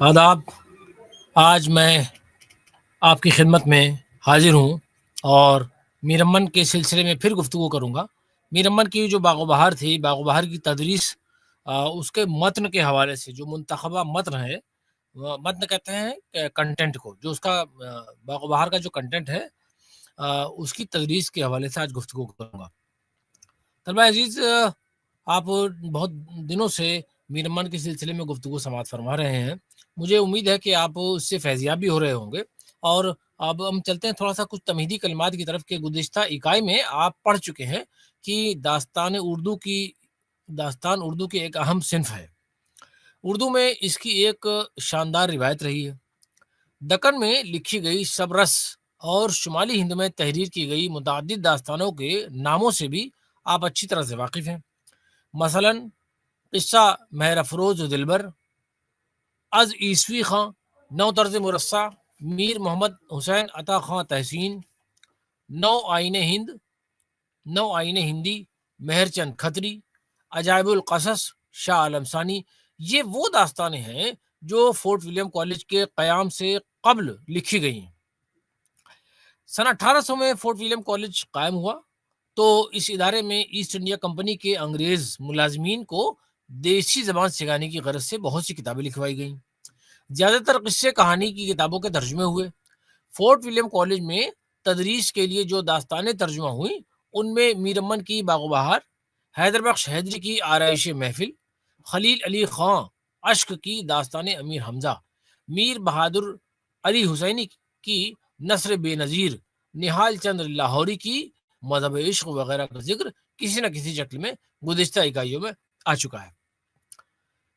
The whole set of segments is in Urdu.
آداب. آج میں آپ کی خدمت میں حاضر ہوں اور میر امن کے سلسلے میں پھر گفتگو کروں گا. میر امن کی جو باغ و بہار تھی، باغ و بہار کی تدریس، اس کے متن کے حوالے سے جو منتخبہ متن ہے، متن کہتے ہیں کنٹینٹ کو، جو اس کا باغ و بہار کا جو کنٹینٹ ہے اس کی تدریس کے حوالے سے آج گفتگو کروں گا. طلبہ عزیز، آپ بہت دنوں سے میر امن کے سلسلے میں گفتگو سماعت فرما رہے ہیں. مجھے امید ہے کہ آپ اس سے فیضیاب بھی ہو رہے ہوں گے. اور اب ہم چلتے ہیں تھوڑا سا کچھ تمہیدی کلمات کی طرف. کہ گزشتہ اکائی میں آپ پڑھ چکے ہیں کہ داستان اردو کی ایک اہم صنف ہے. اردو میں اس کی ایک شاندار روایت رہی ہے. دکن میں لکھی گئی سبرس اور شمالی ہند میں تحریر کی گئی متعدد داستانوں کے ناموں سے بھی آپ اچھی طرح سے واقف ہیں. مثلا قصہ مہر افروز و دلبر، از عیسوی خاں، نو طرز مرصع، میر محمد حسین عطا خاں تحسین، نو آئین ہندی، مہر چند کھتری، عجائب القصص شاہ عالم ثانی. یہ وہ داستانیں ہیں جو فورٹ ولیم کالج کے قیام سے قبل لکھی گئی ہیں. سن 1800 میں فورٹ ولیم کالج قائم ہوا تو اس ادارے میں ایسٹ انڈیا کمپنی کے انگریز ملازمین کو دیسی زبان سکھانے کی غرض سے بہت سی کتابیں لکھوائی گئیں. زیادہ تر قصے کہانی کی کتابوں کے ترجمے ہوئے. فورٹ ولیم کالج میں تدریس کے لیے جو داستانیں ترجمہ ہوئیں ان میں میر امن کی باغ و بہار، حیدر بخش حیدری کی آرائش محفل، خلیل علی خاں اشک کی داستان امیر حمزہ، میر بہادر علی حسینی کی نثر بے نظیر، نہال چندر لاہوری کی مذہب عشق وغیرہ کا ذکر کسی نہ کسی شکل میں گزشتہ اکائیوں میں آ چکا ہے.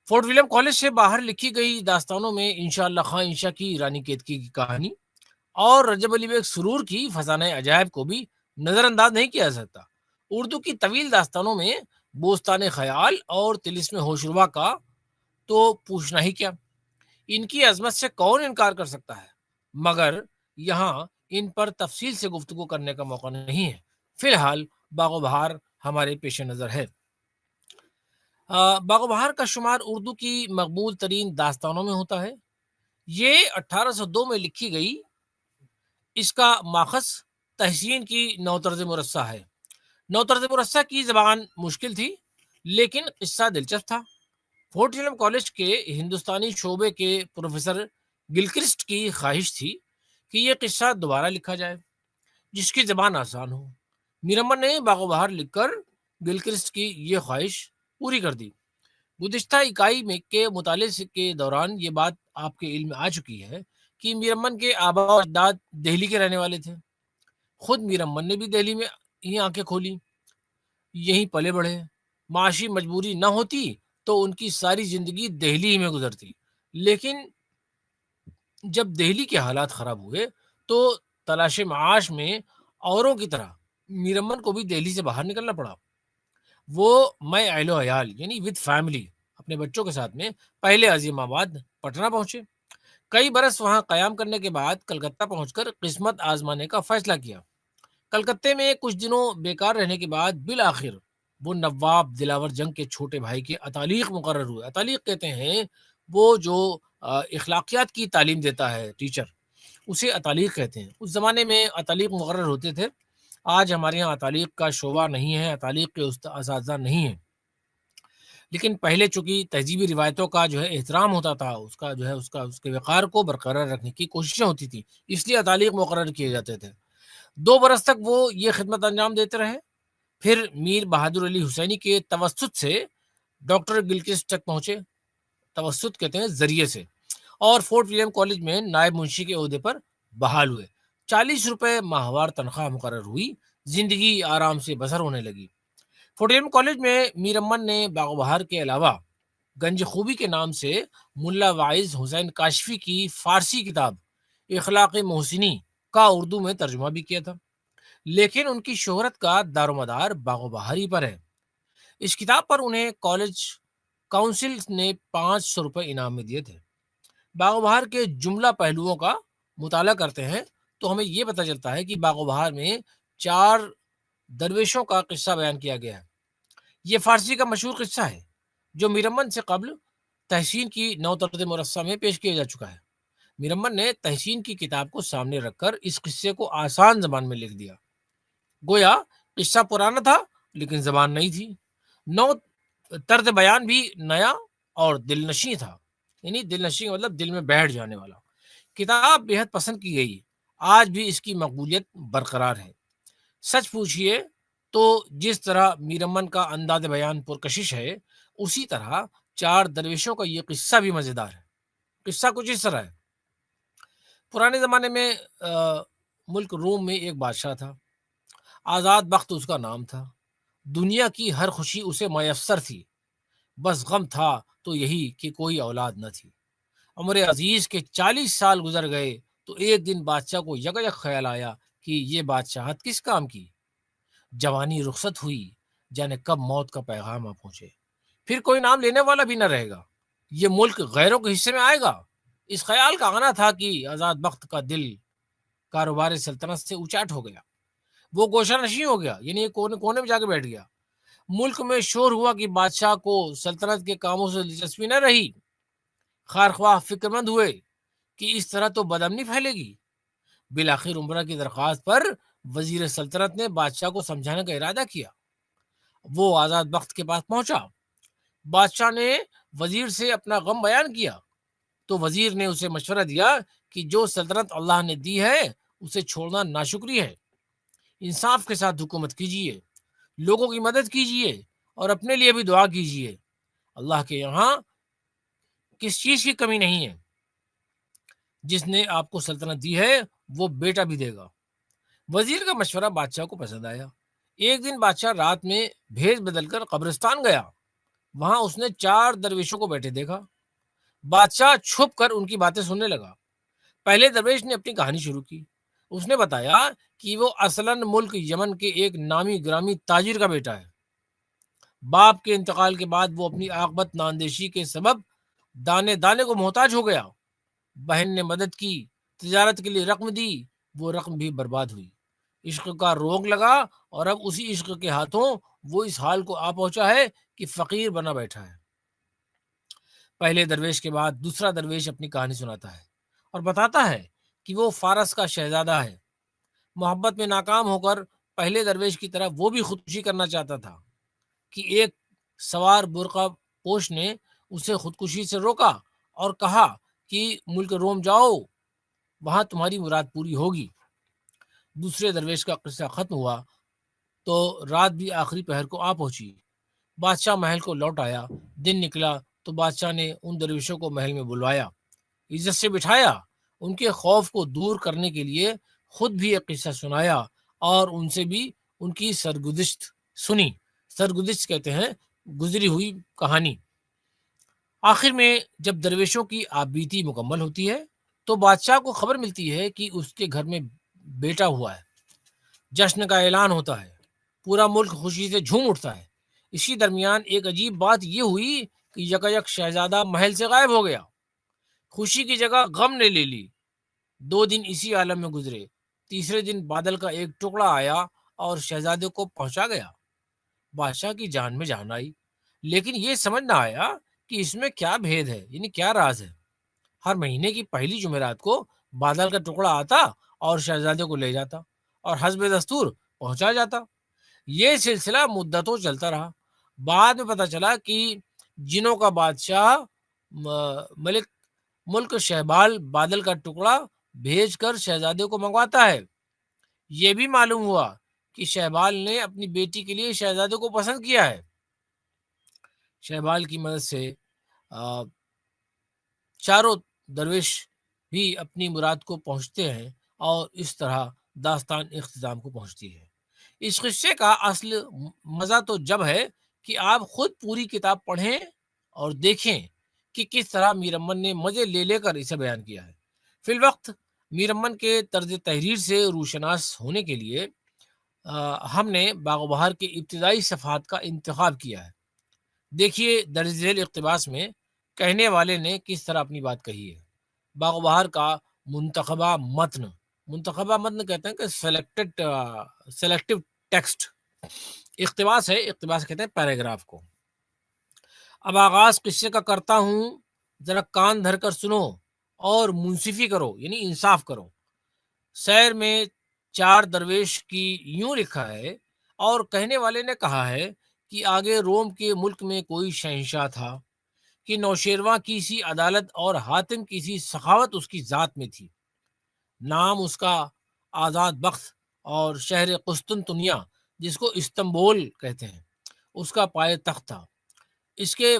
فورٹ ولیم کالج سے باہر لکھی گئی داستانوں میں انشاءاللہ خاں انشا کی رانی کیتکی کی کہانی اور رجب علی بیگ سرور کی فسانہ عجائب کو بھی نظر انداز نہیں کیا جا سکتا. اردو کی طویل داستانوں میں بوستان خیال اور طلسم ہوشربا کا تو پوچھنا ہی کیا. ان کی عظمت سے کون انکار کر سکتا ہے، مگر یہاں ان پر تفصیل سے گفتگو کرنے کا موقع نہیں ہے. فی الحال باغ و بہار ہمارے پیش نظر ہے. باغ و بہار کا شمار اردو کی مقبول ترین داستانوں میں ہوتا ہے. یہ 1802 میں لکھی گئی. اس کا ماخذ تحسین کی نو طرز مرصع ہے. نو طرز مرصع کی زبان مشکل تھی لیکن قصہ دلچسپ تھا. فورٹ ولیم کالج کے ہندوستانی شعبے کے پروفیسر گلکرسٹ کی خواہش تھی کہ یہ قصہ دوبارہ لکھا جائے جس کی زبان آسان ہو. میر امن نے باغ و بہار لکھ کر گلکرسٹ کی یہ خواہش پوری کر دی. گزشتہ اکائی میں کے مطالعے کے دوران یہ بات آپ کے علم میں آ چکی ہے کہ میر امن کے آباء و اجداد دہلی کے رہنے والے تھے. خود میر امن نے بھی دہلی میں ہی آنکھیں کھولی، یہیں پلے بڑھے. معاشی مجبوری نہ ہوتی تو ان کی ساری زندگی دہلی ہی میں گزرتی. لیکن جب دہلی کے حالات خراب ہوئے تو تلاش معاش میں اوروں کی طرح میر امن کو بھی دہلی سے باہر نکلنا پڑا. وہ میں اہل و عیال یعنی ود فیملی اپنے بچوں کے ساتھ میں پہلے عظیم آباد پٹنہ پہنچے. کئی برس وہاں قیام کرنے کے بعد کلکتہ پہنچ کر قسمت آزمانے کا فیصلہ کیا. کلکتے میں کچھ دنوں بیکار رہنے کے بعد بالآخر وہ نواب دلاور جنگ کے چھوٹے بھائی کے اتالیق مقرر ہوئے. اتالیق کہتے ہیں وہ جو اخلاقیات کی تعلیم دیتا ہے ٹیچر، اسے اتالیق کہتے ہیں. اس زمانے میں اتالیق مقرر ہوتے تھے. آج ہمارے یہاں اتالیق کا شعبہ نہیں ہے، اتالیق کے اساتذہ نہیں ہیں، لیکن پہلے چونکہ تہذیبی روایتوں کا جو ہے احترام ہوتا تھا، اس کے وقار کو برقرار رکھنے کی کوششیں ہوتی تھی، اس لیے اتالیق مقرر کیے جاتے تھے. 2 برس تک وہ یہ خدمت انجام دیتے رہے. پھر میر بہادر علی حسینی کے توسط سے ڈاکٹر گلکرسٹ تک پہنچے. توسط کہتے ہیں ذریعے سے. اور فورٹ ولیم کالج میں نائب منشی کے عہدے پر بحال ہوئے. 40 روپے ماہوار تنخواہ مقرر ہوئی. زندگی آرام سے بسر ہونے لگی. فورٹ ولیم کالج میں میر امن نے باغ و بہار کے علاوہ گنج خوبی کے نام سے ملا واعظ حسین کاشفی کی فارسی کتاب اخلاق محسنی کا اردو میں ترجمہ بھی کیا تھا. لیکن ان کی شہرت کا دار و مدار باغ و بہار ہی پر ہے. اس کتاب پر انہیں کالج کاؤنسل نے 500 روپے انعام میں دیے تھے. باغ و بہار کے جملہ پہلوؤں کا مطالعہ کرتے ہیں تو ہمیں یہ پتہ چلتا ہے کہ باغ و بہار میں 4 درویشوں کا قصہ بیان کیا گیا ہے. یہ فارسی کا مشہور قصہ ہے جو میر امن سے قبل تحسین کی نو طرز مرصع میں پیش کیا جا چکا ہے۔ میر امن نے تحسین کی کتاب کو سامنے رکھ کر اس قصے کو آسان زبان میں لکھ دیا، گویا قصہ پرانا تھا لیکن زبان نہیں تھی۔ نو طرز بیان بھی نیا اور دل نشیں تھا، یعنی دل نشیں مطلب دل میں بیٹھ جانے والا۔ کتاب بےحد پسند کی گئی، آج بھی اس کی مقبولیت برقرار ہے۔ سچ پوچھئے تو جس طرح میر امن کا انداز بیان پرکشش ہے، اسی طرح چار درویشوں کا یہ قصہ بھی مزیدار ہے۔ قصہ کچھ اس طرح ہے۔ پرانے زمانے میں ملک روم میں ایک بادشاہ تھا، آزاد بخت اس کا نام تھا۔ دنیا کی ہر خوشی اسے میسر تھی، بس غم تھا تو یہی کہ کوئی اولاد نہ تھی۔ عمر عزیز کے 40 سال گزر گئے تو ایک دن بادشاہ کو یکایک خیال آیا کہ یہ بادشاہت کس کام کی؟ جوانی رخصت ہوئی، جانے کب موت کا پیغام آ پہنچے، پھر کوئی نام لینے والا بھی نہ رہے گا، یہ ملک غیروں کے حصے میں آئے گا۔ اس خیال کا آنا تھا کہ آزاد بخت کا دل کاروبار سلطنت سے اونچاٹ ہو گیا، وہ گوشہ نشیں ہو گیا، یعنی کونے کونے میں جا کے بیٹھ گیا۔ ملک میں شور ہوا کہ بادشاہ کو سلطنت کے کاموں سے دلچسپی نہ رہی۔ خارخواہ فکر مند ہوئے کہ اس طرح تو بدامنی پھیلے گی۔ بالآخر عمرہ کی درخواست پر وزیر سلطنت نے بادشاہ کو سمجھانے کا ارادہ کیا۔ وہ آزاد بخت کے پاس پہنچا، بادشاہ نے وزیر سے اپنا غم بیان کیا تو وزیر نے اسے مشورہ دیا کہ جو سلطنت اللہ نے دی ہے اسے چھوڑنا ناشکری ہے۔ انصاف کے ساتھ حکومت کیجیے، لوگوں کی مدد کیجیے اور اپنے لیے بھی دعا کیجیے۔ اللہ کے یہاں کس چیز کی کمی نہیں ہے، جس نے آپ کو سلطنت دی ہے وہ بیٹا بھی دے گا۔ وزیر کا مشورہ بادشاہ کو پسند آیا۔ ایک دن بادشاہ رات میں بھیس بدل کر قبرستان گیا، وہاں اس نے 4 درویشوں کو بیٹھے دیکھا۔ بادشاہ چھپ کر ان کی باتیں سننے لگا۔ پہلے درویش نے اپنی کہانی شروع کی۔ اس نے بتایا کہ وہ اصلاً ملک یمن کے ایک نامی گرامی تاجر کا بیٹا ہے۔ باپ کے انتقال کے بعد وہ اپنی عاقبت ناندیشی کے سبب دانے دانے کو محتاج ہو گیا۔ بہن نے مدد کی، تجارت کے لیے رقم دی، وہ رقم بھی برباد ہوئی۔ عشق کا روگ لگا اور اب اسی عشق کے ہاتھوں وہ اس حال کو آ پہنچا ہے کہ فقیر بنا بیٹھا ہے۔ پہلے درویش کے بعد دوسرا درویش اپنی کہانی سناتا ہے اور بتاتا ہے کہ وہ فارس کا شہزادہ ہے۔ محبت میں ناکام ہو کر پہلے درویش کی طرح وہ بھی خودکشی کرنا چاہتا تھا کہ ایک سوار برقع پوش نے اسے خودکشی سے روکا اور کہا کہ ملک روم جاؤ، وہاں تمہاری مراد پوری ہوگی۔ دوسرے درویش کا قصہ ختم ہوا تو رات بھی آخری پہر کو آ پہنچی۔ بادشاہ محل کو لوٹ آیا۔ دن نکلا تو بادشاہ نے ان درویشوں کو محل میں بلوایا، عزت سے بٹھایا، ان کے خوف کو دور کرنے کے لیے خود بھی ایک قصہ سنایا اور ان سے بھی ان کی سرگزشت سنی۔ سرگزشت کہتے ہیں گزری ہوئی کہانی۔ آخر میں جب درویشوں کی آپ بیتی مکمل ہوتی ہے تو بادشاہ کو خبر ملتی ہے کہ اس کے گھر میں بیٹا ہوا ہے۔ جشن کا اعلان ہوتا ہے، پورا ملک خوشی سے جھوم اٹھتا ہے۔ اسی درمیان ایک عجیب بات یہ ہوئی کہ یکایک شہزادہ محل سے غائب ہو گیا۔ خوشی کی جگہ غم نے لے لی۔ 2 دن اسی عالم میں گزرے۔ تیسرے دن بادل کا ایک ٹکڑا آیا اور شہزادے کو پہنچا گیا۔ بادشاہ کی جان میں جان آئی، لیکن یہ سمجھ نہ آیا کہ اس میں کیا بھید ہے، یعنی کیا راز ہے۔ ہر مہینے کی پہلی جمعرات کو بادل کا ٹکڑا آتا اور شہزادے کو لے جاتا اور حسب دستور پہنچا جاتا۔ یہ سلسلہ مدتوں چلتا رہا۔ بعد میں پتہ چلا کہ جنوں کا بادشاہ ملک شہبال بادل کا ٹکڑا بھیج کر شہزادے کو منگواتا ہے۔ یہ بھی معلوم ہوا کہ شہبال نے اپنی بیٹی کے لیے شہزادے کو پسند کیا ہے۔ شہبال کی مدد سے چاروں درویش بھی اپنی مراد کو پہنچتے ہیں اور اس طرح داستان اختتام کو پہنچتی ہے۔ اس قصے کا اصل مزہ تو جب ہے کہ آپ خود پوری کتاب پڑھیں اور دیکھیں کہ کس طرح میر امن نے مزے لے لے کر اسے بیان کیا ہے۔ فی الوقت میر امن کے طرز تحریر سے روشناس ہونے کے لیے ہم نے باغ و بہار کے ابتدائی صفحات کا انتخاب کیا ہے۔ دیکھیے درج ذیل اقتباس میں کہنے والے نے کس طرح اپنی بات کہی ہے۔ باغ و بہار کا منتخبہ متن کہتے ہیں کہ سلیکٹڈ ٹیکسٹ، اقتباس ہے، اقتباس کہتے ہیں پیراگراف کو۔ اب آغاز قصے کا کرتا ہوں، ذرا کان دھر کر سنو اور منصفی کرو، یعنی انصاف کرو۔ شعر میں چار درویش کی یوں لکھا ہے، اور کہنے والے نے کہا ہے کہ آگے روم کے ملک میں کوئی شہنشاہ تھا کہ نوشیرواں کی سی عدالت اور حاتم کی سی سخاوت اس کی ذات میں تھی۔ نام اس کا آزاد بخت، اور شہر قسطنطنیہ جس کو استنبول کہتے ہیں اس کا پائے تخت تھا۔ اس کے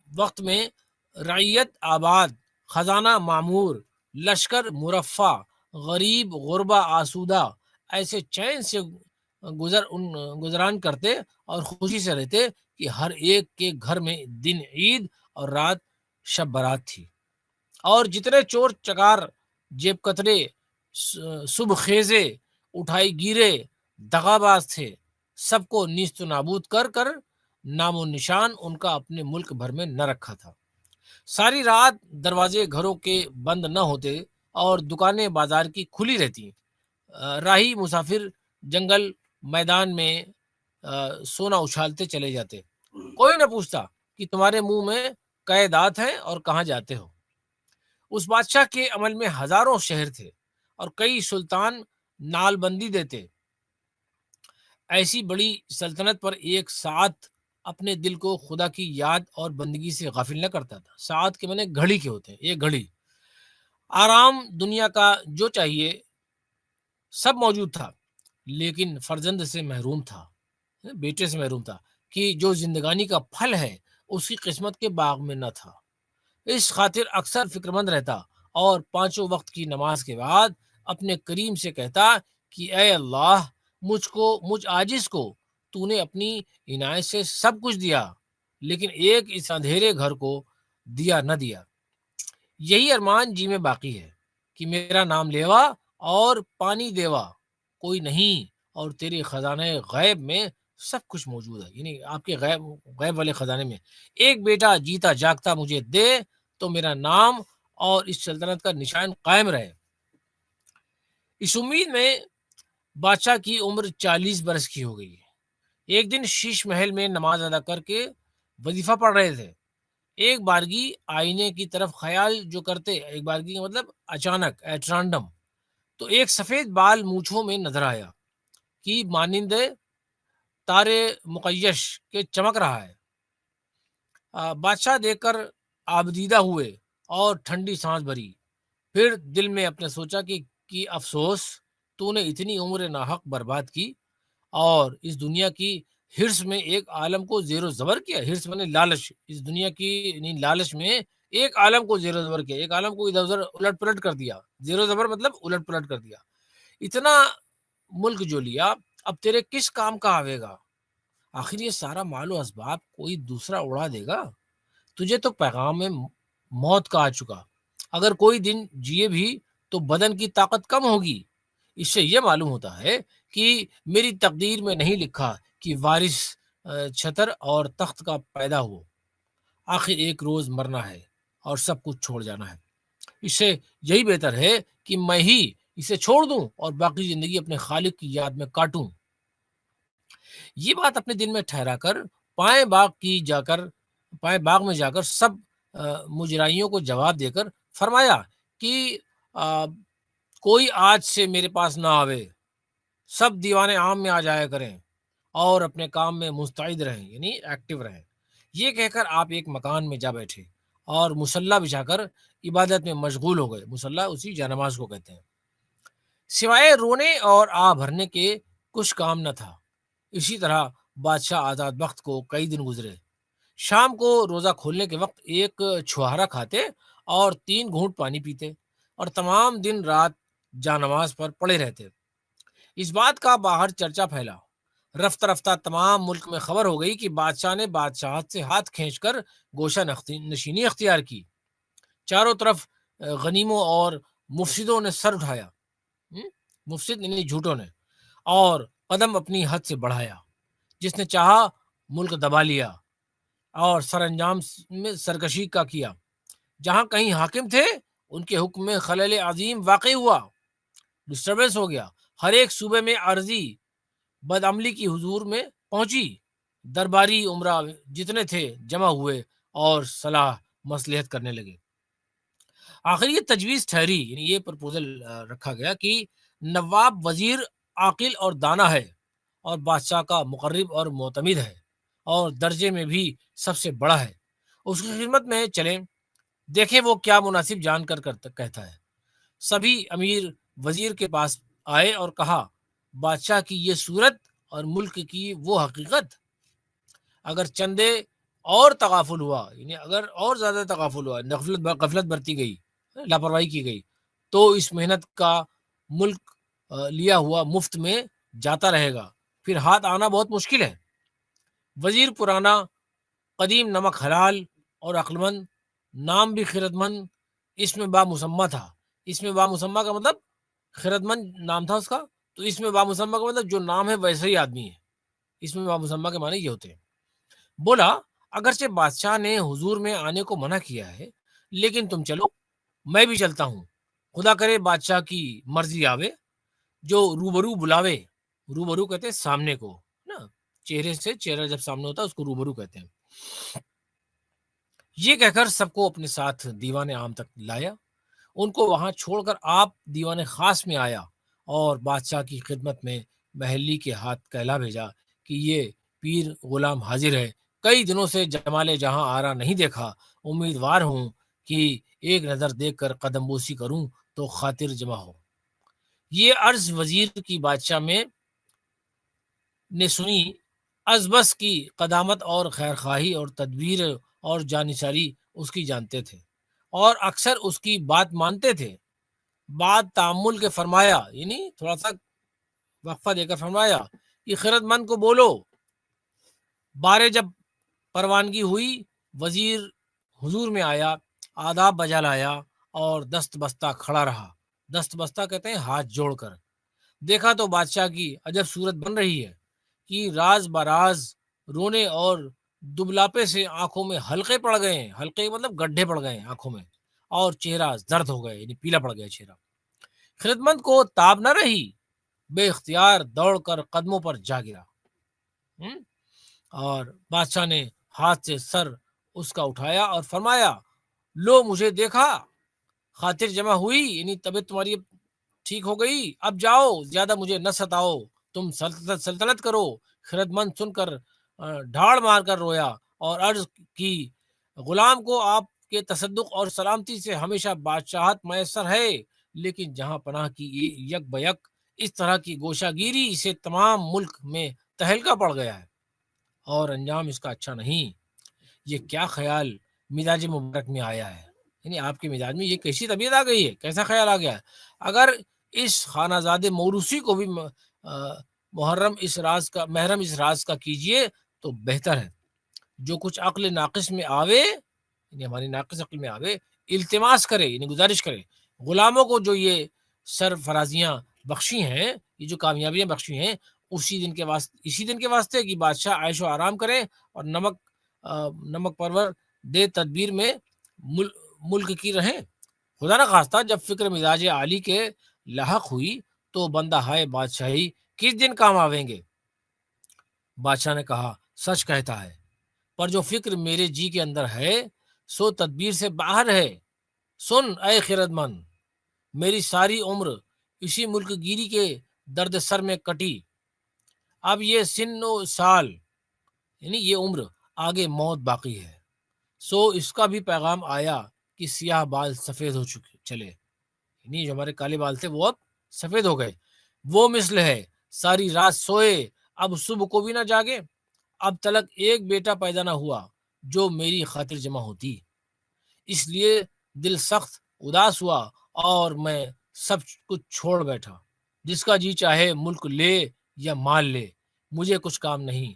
وقت میں رعیت آباد، خزانہ معمور، لشکر مرفع، غریب غربہ آسودہ، ایسے چین سے گزران کرتے اور خوشی سے رہتے کہ ہر ایک کے گھر میں دن عید اور رات شب برات تھی۔ اور جتنے چور چکار، جیب کترے، صبح خیزے، اٹھائی گیرے، دغاباز تھے، سب کو نیست و نابود کر کر نام و نشان ان کا اپنے ملک بھر میں نہ رکھا تھا۔ ساری رات دروازے گھروں کے بند نہ ہوتے اور دکانیں بازار کی کھلی رہتی۔ راہی مسافر جنگل میدان میں سونا اچھالتے چلے جاتے۔ کوئی نہ پوچھتا کہ تمہارے منہ میں کئے دانت ہیں اور کہاں جاتے ہو۔ اس بادشاہ کے عمل میں ہزاروں شہر تھے اور کئی سلطان نال بندی دیتے۔ ایسی بڑی سلطنت پر ایک ساتھ اپنے دل کو خدا کی یاد اور بندگی سے غافل نہ کرتا تھا۔ ساعت کے معنی گھڑی کے ہوتے ہیں، ایک گھڑی۔ آرام دنیا کا جو چاہیے سب موجود تھا، لیکن فرزند سے محروم تھا، بیٹے سے محروم تھا کہ جو زندگانی کا پھل ہے اس کی قسمت کے باغ میں نہ تھا۔ اس خاطر اکثر فکر مند رہتا اور پانچوں وقت کی نماز کے بعد اپنے کریم سے کہتا کہ اے اللہ، مجھ عاجز کو تو نے اپنی عنایت سے سب کچھ دیا، لیکن ایک اس اندھیرے گھر کو دیا نہ دیا۔ یہی ارمان جی میں باقی ہے کہ میرا نام لیوا اور پانی دیوا کوئی نہیں، اور تیرے خزانے غیب میں سب کچھ موجود ہے، یعنی آپ کے غیب والے خزانے میں ایک بیٹا جیتا جاگتا مجھے دے تو میرا نام اور اس سلطنت کا نشان قائم رہے۔ اس امید میں بادشاہ کی عمر 40 برس کی ہو گئی۔ ایک دن شیش محل میں نماز ادا کر کے وظیفہ پڑھ رہے تھے۔ ایک بارگی آئینے کی طرف خیال جو کرتے، ایک بارگی کا مطلب اچانک، ایٹ رانڈم، تو ایک سفید بال مونچھوں میں نظر آیا کہ مانند تارے مقیش کے چمک رہا ہے۔ بادشاہ دیکھ کر آبدیدہ ہوئے اور ٹھنڈی سانس بھری۔ پھر دل میں اپنے سوچا کہ افسوس، تو نے اتنی عمر ناحق برباد کی اور اس دنیا کی ہرس میں ایک عالم کو زیر و زبر کیا۔ ہرس میں لالچ، اس دنیا کی لالچ میں ایک عالم کو زیر و زبر کیا، ایک عالم کو ادھر ادھر الٹ پلٹ کر دیا۔ زیر و زبر مطلب الٹ پلٹ کر دیا۔ اتنا ملک جو لیا، اب تیرے کس کام کا آوے گا؟ آخر یہ سارا مال و اسباب کوئی دوسرا اڑا دے گا؟ تجھے تو پیغام میں موت کا آ چکا، اگر کوئی دن جیے بھی تو بدن کی طاقت کم ہوگی۔ اس سے یہ معلوم ہوتا ہے کہ میری تقدیر میں نہیں لکھا کہ وارث چھتر اور تخت کا پیدا ہو۔ آخر ایک روز مرنا ہے اور سب کچھ چھوڑ جانا ہے۔ اس سے یہی بہتر ہے کہ میں ہی اسے چھوڑ دوں اور باقی زندگی اپنے خالق کی یاد میں کاٹوں۔ یہ بات اپنے دل میں ٹھہرا کر پائیں باغ میں جا کر سب مجرائیوں کو جواب دے کر فرمایا کہ کوئی آج سے میرے پاس نہ آوے، سب دیوان عام میں آ جایا کریں اور اپنے کام میں مستعد رہیں، یعنی ایکٹیو رہیں۔ یہ کہہ کر آپ ایک مکان میں جا بیٹھے اور مصلی بچھا کر عبادت میں مشغول ہو گئے۔ مصلی اسی جانماز کو کہتے ہیں۔ سوائے رونے اور آہ بھرنے کے کچھ کام نہ تھا۔ اسی طرح بادشاہ آزاد بخت کو کئی دن گزرے۔ شام کو روزہ کھولنے کے وقت ایک چھہارا کھاتے اور 3 گھونٹ پانی پیتے اور تمام دن رات جانماز پر پڑے رہتے۔ اس بات کا باہر چرچا پھیلا۔ رفتہ رفتہ تمام ملک میں خبر ہو گئی کہ بادشاہ نے بادشاہت سے ہاتھ کھینچ کر گوشہ نشینی اختیار کی۔ چاروں طرف غنیموں اور مفسدوں نے سر اٹھایا، مفسد یعنی جھوٹوں نے، اور قدم اپنی حد سے بڑھایا۔ جس نے چاہا ملک دبا لیا اور سر انجام میں سرکشی کا کیا۔ جہاں کہیں حاکم تھے ان کے حکم میں خلل عظیم واقع ہوا، ڈسٹربنس ہو گیا۔ ہر ایک صوبے میں عارضی بدعملی کی حضور میں پہنچی۔ درباری عمرہ جتنے تھے جمع ہوئے اور صلاح مصلحت کرنے لگے۔ آخر یہ تجویز ٹھہری، یعنی یہ پرپوزل رکھا گیا کہ نواب وزیر عاقل اور دانا ہے، اور بادشاہ کا مقرب اور معتمد ہے، اور درجے میں بھی سب سے بڑا ہے۔ اس کی خدمت میں چلیں، دیکھیں وہ کیا مناسب جان کر کہتا ہے۔ سبھی امیر وزیر کے پاس آئے اور کہا، بادشاہ کی یہ صورت اور ملک کی وہ حقیقت، اگر چندے اور تغافل ہوا، یعنی اگر اور زیادہ تغافل ہوا، غفلت برتی گئی، لاپرواہی کی گئی، تو اس محنت کا ملک لیا ہوا مفت میں جاتا رہے گا، پھر ہاتھ آنا بہت مشکل ہے۔ وزیر پرانا، قدیم، نمک حلال اور عقلمند، نام بھی خیرت مند، اس میں با مسمہ تھا۔ اس میں با مسمہ کا مطلب خیرت مند نام تھا اس کا، تو اس میں با مسمہ کا مطلب جو نام ہے ویسے ہی آدمی ہے۔ اس میں با مسمہ کے معنی یہ ہوتے ہیں۔ بولا، اگرچہ بادشاہ نے حضور میں آنے کو منع کیا ہے، لیکن تم چلو، میں بھی چلتا ہوں، خدا کرے بادشاہ کی مرضی آوے، جو روبرو بلاوے۔ روبرو کہتے ہیں سامنے کو نا، چہرے سے چہرہ جب سامنے ہوتا ہے اس کو روبرو کہتے ہیں۔ یہ کہہ کر سب کو اپنے ساتھ دیوان عام تک لایا، ان کو وہاں چھوڑ کر آپ دیوان خاص میں آیا اور بادشاہ کی خدمت میں محلی کے ہاتھ کہلا بھیجا کہ یہ پیر غلام حاضر ہے، کئی دنوں سے جمال جہاں آرا نہیں دیکھا، امیدوار ہوں کہ ایک نظر دیکھ کر قدم بوسی کروں تو خاطر جمع ہو۔ یہ عرض وزیر کی بادشاہ میں نے سنی، ازبس کی قدامت اور خیرخواہی اور تدبیر اور جانشاری اس کی جانتے تھے، اور اکثر اس کی بات مانتے تھے۔ بات تعمل کے فرمایا، یعنی تھوڑا سا وقفہ دے کر فرمایا کہ خیرت مند کو بولو۔ بارے جب پروانگی ہوئی، وزیر حضور میں آیا، آداب بجا لایا اور دست بستہ کھڑا رہا۔ دست بستہ کہتے ہیں ہاتھ جوڑ کر۔ دیکھا تو بادشاہ کی عجب صورت بن رہی ہے کہ راز براز رونے اور دبلاپے سے آنکھوں میں حلقے پڑ گئے ہیں، حلقے مطلب گڈھے پڑ گئے ہیں آنکھوں میں، اور چہرہ زرد ہو گئے، یعنی پیلا پڑ گیا چہرہ۔ خدمت کو تاب نہ رہی، بے اختیار دوڑ کر قدموں پر جا گرا۔ اور بادشاہ نے ہاتھ سے سر اس کا اٹھایا اور فرمایا، لو مجھے دیکھا، خاطر جمع ہوئی، یعنی طبیعت تمہاری ٹھیک ہو گئی، اب جاؤ، زیادہ مجھے نہ ستاؤ، تم سلطنت کرو۔ خیرت مند سن کر ڈھاڑ مار کر رویا اور عرض کی، غلام کو آپ کے تصدق اور سلامتی سے ہمیشہ بادشاہت میسر ہے، لیکن جہاں پناہ کی یک بیک اس طرح کی گوشہ گیری اسے تمام ملک میں تہلکہ پڑ گیا ہے، اور انجام اس کا اچھا نہیں۔ یہ کیا خیال مزاج مبارک میں آیا ہے، یعنی آپ کے مزاج میں یہ کیسی طبیعت آ گئی ہے، کیسا خیال آ گیا ہے؟ اگر اس خانہ زادے موروثی کو بھی محرم اس راز کا کیجئے تو بہتر ہے۔ جو کچھ عقل ناقص میں آوے، یعنی ہماری ناقص عقل میں آوے، التماس کرے، یعنی گزارش کرے، غلاموں کو جو یہ سرفرازیاں بخشی ہیں، یہ جو کامیابیاں بخشی ہیں، اسی دن کے واسطے کہ بادشاہ عیش و آرام کرے اور نمک پرور دے تدبیر میں ملک کی رہیں۔ خدا نہ خواستہ جب فکر مزاج عالی کے لاحق ہوئی تو بندہ ہائے بادشاہی کس دن کام آویں گے؟ بادشاہ نے کہا، سچ کہتا ہے، پر جو فکر میرے جی کے اندر ہے سو تدبیر سے باہر ہے۔ سن اے خیرت مند، میری ساری عمر اسی ملک گیری کے درد سر میں کٹی، اب یہ سن و سال، یعنی یہ عمر، آگے موت باقی ہے، سو اس کا بھی پیغام آیا کہ سیاہ بال سفید ہو چلے، یعنی جو ہمارے کالے بال تھے وہ اب سفید ہو گئے۔ وہ مثل ہے ساری رات سوئے، اب صبح کو بھی نہ جاگے، اب تلک ایک بیٹا پیدا نہ ہوا جو میری خاطر جمع ہوتی، اس لیے دل سخت اداس ہوا اور میں سب کچھ چھوڑ بیٹھا۔ جس کا جی چاہے ملک لے یا مال لے، مجھے کچھ کام نہیں،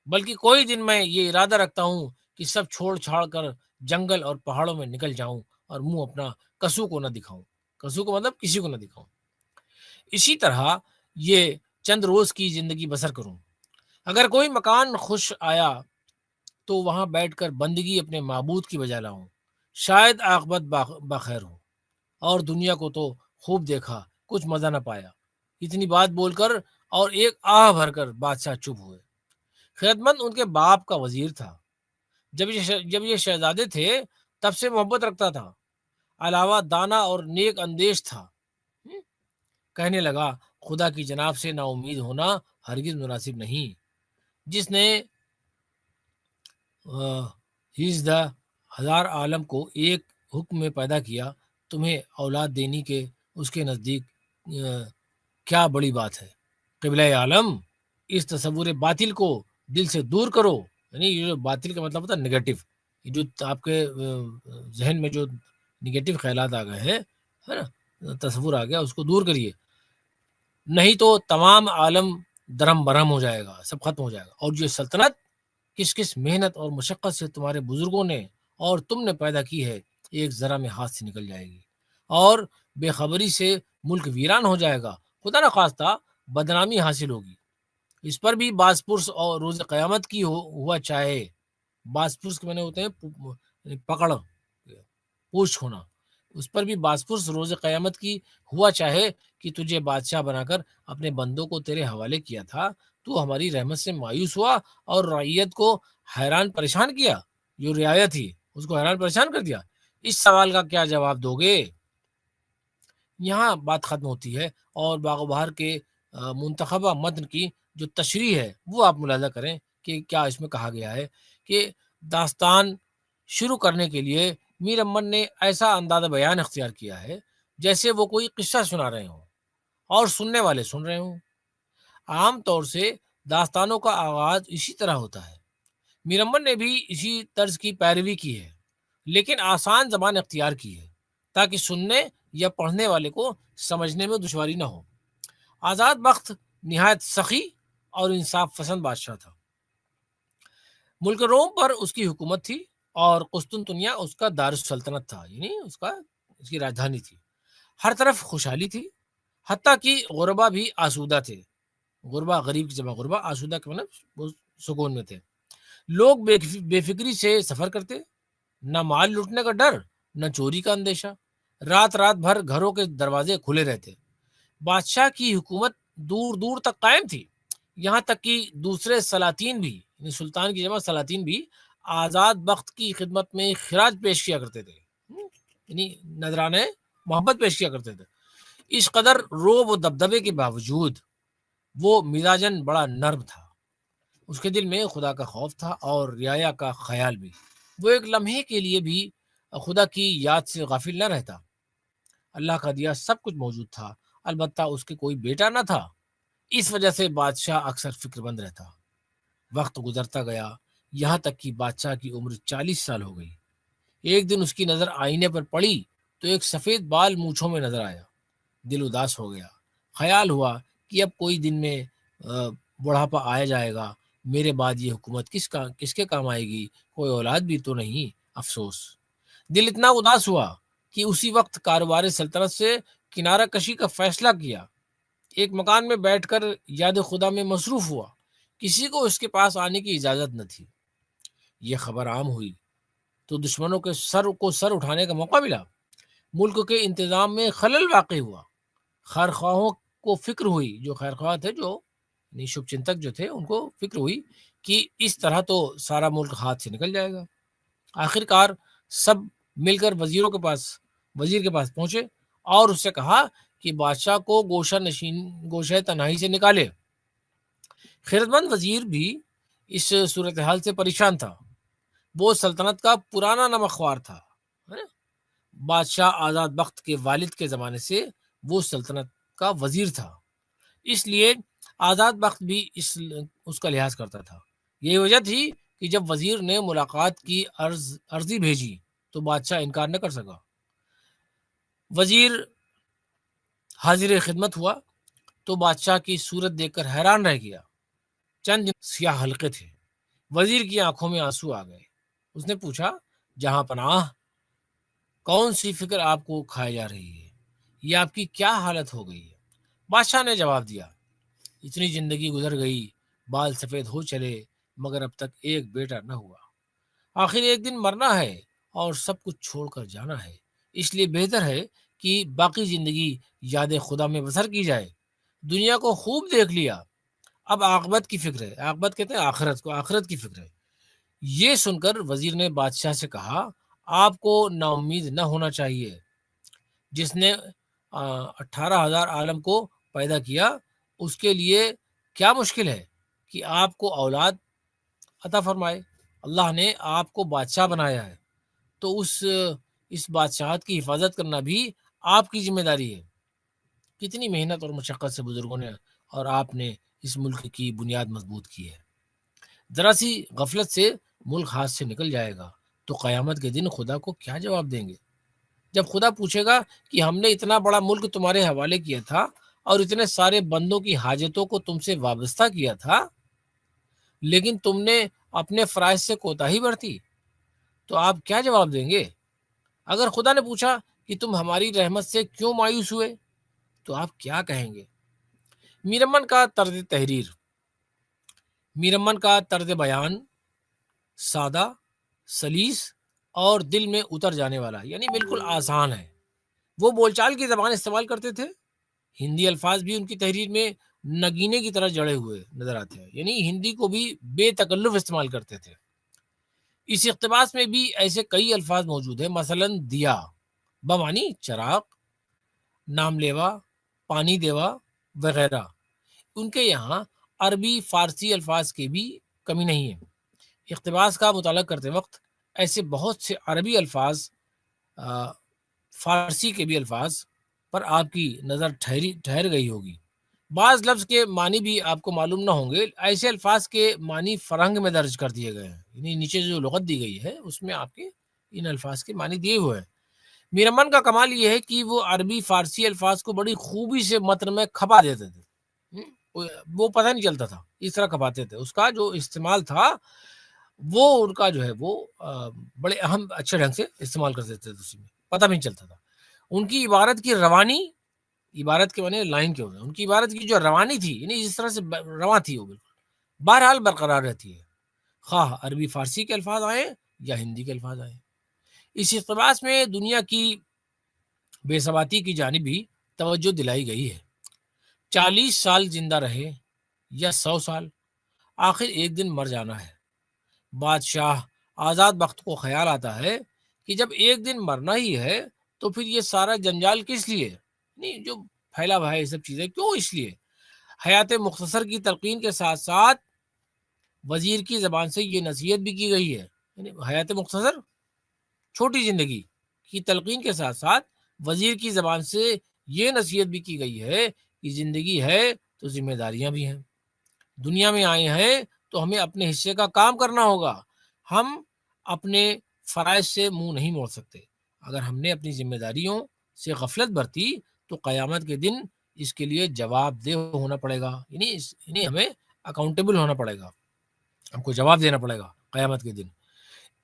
بلکہ کوئی دن میں یہ ارادہ رکھتا ہوں کہ سب چھوڑ چھاڑ کر جنگل اور پہاڑوں میں نکل جاؤں اور منہ اپنا کسو کو نہ دکھاؤں۔ کسو کو مطلب کسی کو نہ دکھاؤں۔ اسی طرح یہ چند روز کی زندگی بسر کروں۔ اگر کوئی مکان خوش آیا تو وہاں بیٹھ کر بندگی اپنے معبود کی بجا لاؤں، شاید عاقبت بخیر ہو۔ اور دنیا کو تو خوب دیکھا، کچھ مزہ نہ پایا۔ اتنی بات بول کر اور ایک آہ بھر کر بادشاہ چپ ہوئے۔ خیرت مند ان کے باپ کا وزیر تھا۔ جب یہ شہزادے تھے تب سے محبت رکھتا تھا، علاوہ دانا اور نیک اندیش تھا۔ کہنے لگا خدا کی جناب سے نا امید ہونا ہرگز مناسب نہیں، جس نے ہیز دا ہزار عالم کو ایک حکم میں پیدا کیا، تمہیں اولاد دینی کے اس کے نزدیک کیا بڑی بات ہے۔ قبلہ عالم، اس تصور باطل کو دل سے دور کرو، یعنی یہ جو باطل کا مطلب ہوتا ہے نگیٹو، جو آپ کے ذہن میں جو نگیٹو خیالات آ گئے ہیں، ہے نا، تصور آ گیا، اس کو دور کریے، نہیں تو تمام عالم درم برہم ہو جائے گا، سب ختم ہو جائے گا، اور یہ سلطنت کس محنت اور مشقت سے تمہارے بزرگوں نے اور تم نے پیدا کی ہے، ایک ذرا میں ہاتھ سے نکل جائے گی اور بے خبری سے ملک ویران ہو جائے گا، خدا نہ خواستہ بدنامی حاصل ہوگی۔ اس پر بھی باز پرس اور روز قیامت کی ہوا چاہے، باز پرس کے معنی ہوتے ہیں پکڑ، پوچھ ہونا، اس پر بھی باز پرس روز قیامت کی ہوا چاہے کہ تجھے بادشاہ بنا کر اپنے بندوں کو تیرے حوالے کیا تھا، تو ہماری رحمت سے مایوس ہوا اور رعیت کو حیران پریشان کیا، جو رعایت تھی اس کو حیران پریشان کر دیا، اس سوال کا کیا جواب دو گے؟ یہاں بات ختم ہوتی ہے اور باغ و بہار کے منتخبہ متن کی جو تشریح ہے وہ آپ ملاحظہ کریں کہ کیا اس میں کہا گیا ہے کہ داستان شروع کرنے کے لیے میر امن نے ایسا انداز بیان اختیار کیا ہے جیسے وہ کوئی قصہ سنا رہے ہوں اور سننے والے سن رہے ہوں۔ عام طور سے داستانوں کا آغاز اسی طرح ہوتا ہے، میر امن نے بھی اسی طرز کی پیروی کی ہے، لیکن آسان زبان اختیار کی ہے تاکہ سننے یا پڑھنے والے کو سمجھنے میں دشواری نہ ہو۔ آزاد بخت نہایت سخی اور انصاف پسند بادشاہ تھا۔ ملک روم پر اس کی حکومت تھی اور قسطنطنیہ اس کا دارالسلطنت تھا، یعنی اس کی راجدھانی تھی۔ ہر طرف خوشحالی تھی، حتیٰ کہ غربا بھی آسودہ تھے۔ غربا غریب کی جمع غربا، آسودہ کے مطلب وہ سکون میں تھے۔ لوگ بے فکری سے سفر کرتے، نہ مال لوٹنے کا ڈر نہ چوری کا اندیشہ، رات بھر گھروں کے دروازے کھلے رہتے۔ بادشاہ کی حکومت دور دور تک قائم تھی، یہاں تک کہ دوسرے سلاطین بھی، یعنی سلطان کی جمع سلاطین بھی آزاد بخت کی خدمت میں خراج پیش کیا کرتے تھے، یعنی نذرانے محبت پیش کیا کرتے تھے۔ اس قدر روب و دبدبے کے باوجود وہ مزاجن بڑا نرم تھا، اس کے دل میں خدا کا خوف تھا اور رعایا کا خیال بھی۔ وہ ایک لمحے کے لیے بھی خدا کی یاد سے غافل نہ رہتا۔ اللہ کا دیا سب کچھ موجود تھا، البتہ اس کے کوئی بیٹا نہ تھا، اس وجہ سے بادشاہ اکثر فکر مند رہتا۔ وقت گزرتا گیا، یہاں تک کہ بادشاہ کی عمر 40 سال ہو گئی۔ ایک دن اس کی نظر آئینے پر پڑی تو ایک سفید بال مونچھوں میں نظر آیا۔ دل اداس ہو گیا، خیال ہوا کہ اب کوئی دن میں بڑھاپا آیا جائے گا، میرے بعد یہ حکومت کس کے کام آئے گی، کوئی اولاد بھی تو نہیں، افسوس۔ دل اتنا اداس ہوا کہ اسی وقت کاروبار سلطنت سے کنارہ کشی کا فیصلہ کیا، ایک مکان میں بیٹھ کر یاد خدا میں مصروف ہوا، کسی کو اس کے پاس آنے کی اجازت نہ تھی۔ یہ خبر عام ہوئی تو دشمنوں کے سر اٹھانے کا موقع ملا، ملک کے انتظام میں خلل واقع ہوا، خیرخواہوں کو فکر ہوئی، جو خیرخواہ تھے، جو شبھ چنتک جو تھے، ان کو فکر ہوئی کہ اس طرح تو سارا ملک ہاتھ سے نکل جائے گا۔ آخر کار سب مل کر وزیر کے پاس پہنچے اور اس سے کہا کہ بادشاہ کو گوشہ تنہائی سے نکالے۔ خیرمند وزیر بھی اس صورتحال سے پریشان تھا، وہ سلطنت کا پرانا نمک خوار تھا، بادشاہ آزاد بخت کے والد کے زمانے سے وہ سلطنت کا وزیر تھا، اس لیے آزاد بخت بھی اس کا لحاظ کرتا تھا۔ یہی وجہ تھی کہ جب وزیر نے ملاقات کی عرضی بھیجی تو بادشاہ انکار نہ کر سکا۔ وزیر حاضر خدمت ہوا تو بادشاہ کی صورت دیکھ کر حیران رہ گیا۔ چند سیاہ حلقے تھے، وزیر کی آنکھوں میں آنسو آ گئے۔ اس نے پوچھا، جہاں پناہ، کون سی فکر آپ کو کھائے جا رہی ہے؟ یہ آپ کی کیا حالت ہو گئی ہے؟ بادشاہ نے جواب دیا، اتنی زندگی گزر گئی، بال سفید ہو چلے، مگر اب تک ایک بیٹا نہ ہوا۔ آخر ایک دن مرنا ہے اور سب کچھ چھوڑ کر جانا ہے، اس لیے بہتر ہے کہ باقی زندگی یاد خدا میں بسر کی جائے۔ دنیا کو خوب دیکھ لیا، اب عاقبت کی فکر ہے، عاقبت کہتے ہیں آخرت کو، آخرت کی فکر ہے۔ یہ سن کر وزیر نے بادشاہ سے کہا، آپ کو نا امید نہ ہونا چاہیے، جس نے 18,000 عالم کو پیدا کیا اس کے لیے کیا مشکل ہے کہ آپ کو اولاد عطا فرمائے۔ اللہ نے آپ کو بادشاہ بنایا ہے تو اس بادشاہت کی حفاظت کرنا بھی آپ کی ذمہ داری ہے۔ کتنی محنت اور مشقت سے بزرگوں نے اور آپ نے اس ملک کی بنیاد مضبوط کی ہے۔ ذرا سی غفلت سے ملک ہاتھ سے نکل جائے گا تو قیامت کے دن خدا کو کیا جواب دیں گے؟ جب خدا پوچھے گا کہ ہم نے اتنا بڑا ملک تمہارے حوالے کیا تھا اور اتنے سارے بندوں کی حاجتوں کو تم سے وابستہ کیا تھا، لیکن تم نے اپنے فرائض سے کوتاہی برتی، تو آپ کیا جواب دیں گے؟ اگر خدا نے پوچھا کہ تم ہماری رحمت سے کیوں مایوس ہوئے، تو آپ کیا کہیں گے؟ میرمن کا طرز تحریر، میرمن کا طرز بیان سادہ، سلیس اور دل میں اتر جانے والا، یعنی بالکل آسان ہے۔ وہ بول چال کی زبان استعمال کرتے تھے، ہندی الفاظ بھی ان کی تحریر میں نگینے کی طرح جڑے ہوئے نظر آتے ہیں، یعنی ہندی کو بھی بے تکلف استعمال کرتے تھے۔ اس اقتباس میں بھی ایسے کئی الفاظ موجود ہیں، مثلا دیا بمانی چراغ، نام لیوا، پانی دیوا وغیرہ۔ ان کے یہاں عربی فارسی الفاظ کی بھی کمی نہیں ہے۔ اقتباس کا مطالعہ کرتے وقت ایسے بہت سے عربی الفاظ، فارسی کے بھی الفاظ پر آپ کی نظر ٹھہر گئی ہوگی۔ بعض لفظ کے معنی بھی آپ کو معلوم نہ ہوں گے، ایسے الفاظ کے معنی فرنگ میں درج کر دیے گئے ہیں، یعنی نیچے جو لغت دی گئی ہے اس میں آپ کے ان الفاظ کے معنی دیے ہوئے ہیں۔ میرمن کا کمال یہ ہے کہ وہ عربی فارسی الفاظ کو بڑی خوبی سے متن میں کھپا دیتے تھے، وہ پتہ نہیں چلتا تھا، اس طرح کھپاتے تھے۔ اس کا جو استعمال تھا وہ ان کا جو ہے وہ بڑے اہم اچھے ڈھنگ سے استعمال کرتے تھے، اسی میں پتہ نہیں چلتا تھا۔ ان کی عبارت کی روانی، عبارت کے معنی لائن کے ہوتے ہیں، ان کی عبارت کی جو روانی تھی، یعنی اس طرح سے رواں تھی، وہ بالکل بہرحال برقرار رہتی ہے، خواہ عربی فارسی کے الفاظ آئیں یا ہندی کے الفاظ آئیں۔ اس اقتباس میں دنیا کی بے ثباتی کی جانب بھی توجہ دلائی گئی ہے۔ 40 سال زندہ رہے یا 100 سال، آخر ایک دن مر جانا ہے۔ بادشاہ آزاد بخت کو خیال آتا ہے کہ جب ایک دن مرنا ہی ہے تو پھر یہ سارا جنجال کس لیے؟ نہیں، جو پھیلا ہوا ہے یہ سب چیزیں کیوں؟ اس لیے حیات مختصر کی تلقین کے ساتھ ساتھ وزیر کی زبان سے یہ نصیحت بھی کی گئی ہے، یعنی حیات مختصر چھوٹی زندگی کی تلقین کے ساتھ ساتھ وزیر کی زبان سے یہ نصیحت بھی کی گئی ہے کہ زندگی ہے تو ذمہ داریاں بھی ہیں، دنیا میں آئے ہیں تو ہمیں اپنے حصے کا کام کرنا ہوگا، ہم اپنے فرائض سے منہ نہیں موڑ سکتے۔ اگر ہم نے اپنی ذمہ داریوں سے غفلت برتی تو قیامت کے دن اس کے لیے جواب دہ ہونا پڑے گا، یعنی ہمیں اکاؤنٹیبل ہونا پڑے گا، ہم کو جواب دینا پڑے گا قیامت کے دن۔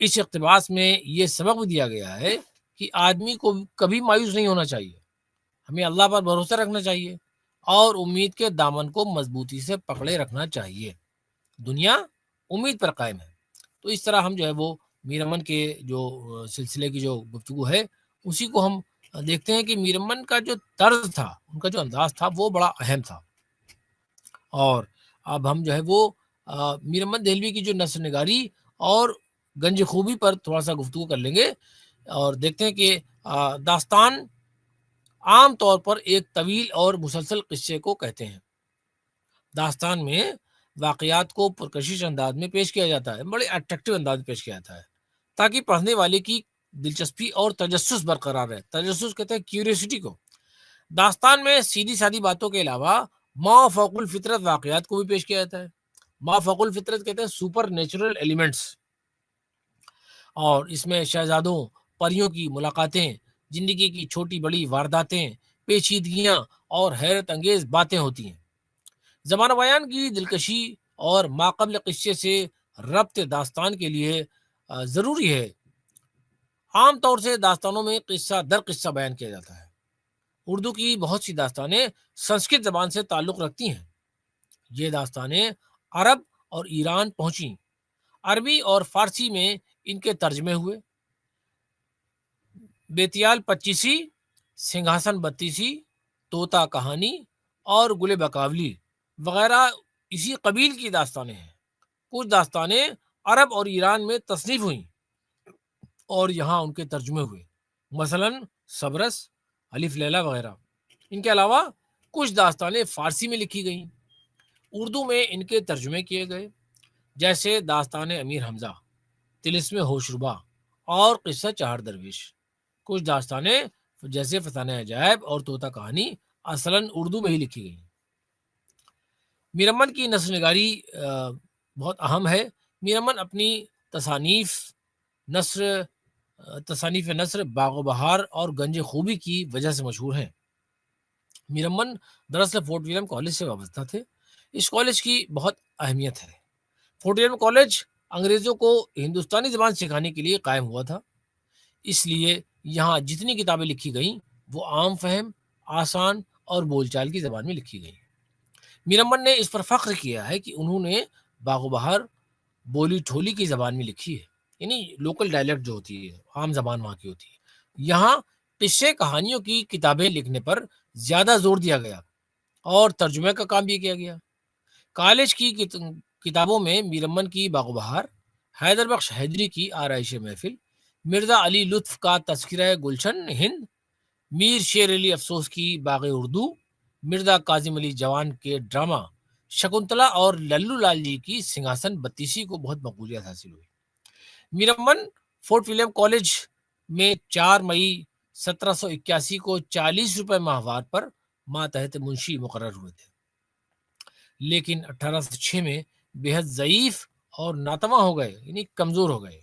اس اقتباس میں یہ سبق بھی دیا گیا ہے کہ آدمی کو کبھی مایوس نہیں ہونا چاہیے، ہمیں اللہ پر بھروسہ رکھنا چاہیے اور امید کے دامن کو مضبوطی سے پکڑے رکھنا چاہیے۔ دنیا امید پر قائم ہے۔ تو اس طرح ہم جو ہے وہ میرمن کے جو سلسلے کی جو گفتگو ہے اسی کو ہم دیکھتے ہیں کہ میرمن کا جو طرز تھا، ان کا جو انداز تھا وہ بڑا اہم تھا۔ اور اب ہم جو ہے وہ میرمن دہلوی کی جو نثر نگاری اور گنج خوبی پر تھوڑا سا گفتگو کر لیں گے اور دیکھتے ہیں کہ داستان عام طور پر ایک طویل اور مسلسل قصے کو کہتے ہیں۔ داستان میں واقعات کو پرکشش انداز میں پیش کیا جاتا ہے، بڑے اٹریکٹیو انداز میں پیش کیا جاتا ہے تاکہ پڑھنے والے کی دلچسپی اور تجسس برقرار رہے۔ تجسس کہتے ہیں کیوریوسٹی کو۔ داستان میں سیدھی سادی باتوں کے علاوہ ما فوق الفطرت واقعات کو بھی پیش کیا جاتا ہے۔ ما فوق الفطرت کہتے ہیں سپر نیچرل ایلیمنٹس، اور اس میں شہزادوں، پریوں کی ملاقاتیں، زندگی کی چھوٹی بڑی وارداتیں، پیچیدگیاں اور حیرت انگیز باتیں ہوتی ہیں۔ زبان بیان کی دلکشی اور ماقبل قصے سے ربط داستان کے لیے ضروری ہے۔ عام طور سے داستانوں میں قصہ در قصہ بیان کیا جاتا ہے۔ اردو کی بہت سی داستانیں سنسکرت زبان سے تعلق رکھتی ہیں۔ یہ داستانیں عرب اور ایران پہنچیں، عربی اور فارسی میں ان کے ترجمے ہوئے۔ بیتیال پچیسی، سنگھاسن بتیسی، طوطا کہانی اور گل بکاولی وغیرہ اسی قبیل کی داستانیں ہیں۔ کچھ داستانیں عرب اور ایران میں تصنیف ہوئیں اور یہاں ان کے ترجمے ہوئے، مثلاً صبرس، الف لیلا وغیرہ۔ ان کے علاوہ کچھ داستانیں فارسی میں لکھی گئیں، اردو میں ان کے ترجمے کیے گئے، جیسے داستان امیر حمزہ، طلسم ہوشربا اور قصہ چہار درویش۔ کچھ داستانیں جیسے فسانہ عجائب اور طوطا کہانی اصلاً اردو میں ہی لکھی گئی۔ میر امن کی نثر نگاری بہت اہم ہے۔ میر امن اپنی تصانیف نثر باغ و بہار اور گنج خوبی کی وجہ سے مشہور ہیں۔ میر امن دراصل فورٹ ولیم کالج سے وابستہ تھے۔ اس کالج کی بہت اہمیت ہے۔ فورٹ ولیم کالج انگریزوں کو ہندوستانی زبان سکھانے کے لیے قائم ہوا تھا، اس لیے یہاں جتنی کتابیں لکھی گئیں وہ عام فہم، آسان اور بول چال کی زبان میں لکھی گئیں۔ میر امن نے اس پر فخر کیا ہے کہ انہوں نے باغ و بہار بولی ٹھولی کی زبان میں لکھی ہے، یعنی لوکل ڈائلیکٹ جو ہوتی ہے، عام زبان وہاں کی ہوتی ہے۔ یہاں قصے کہانیوں کی کتابیں لکھنے پر زیادہ زور دیا گیا اور ترجمے کا کام بھی کیا گیا۔ کالج کی کتابوں میں میر امن کی باغ و بہار، حیدر بخش حیدری کی آرائش محفل، مرزا علی لطف کا تذکرہ گلشن ہند، میر شیر علی افسوس کی باغ اردو، مرزا کاظم علی جوان کے ڈرامہ شکنتلا اور للو لال جی کی سنگھاسن بتیسی کو بہت مقبولیت حاصل ہوئی۔ میر امن فورٹ ولیم کالج میں 4 مئی 1781 کو 40 روپے ماہوار پر ماتحت منشی مقرر ہوئے تھے، لیکن 1806 میں بے حد ضعیف اور ناتواں ہو گئے، یعنی کمزور ہو گئے،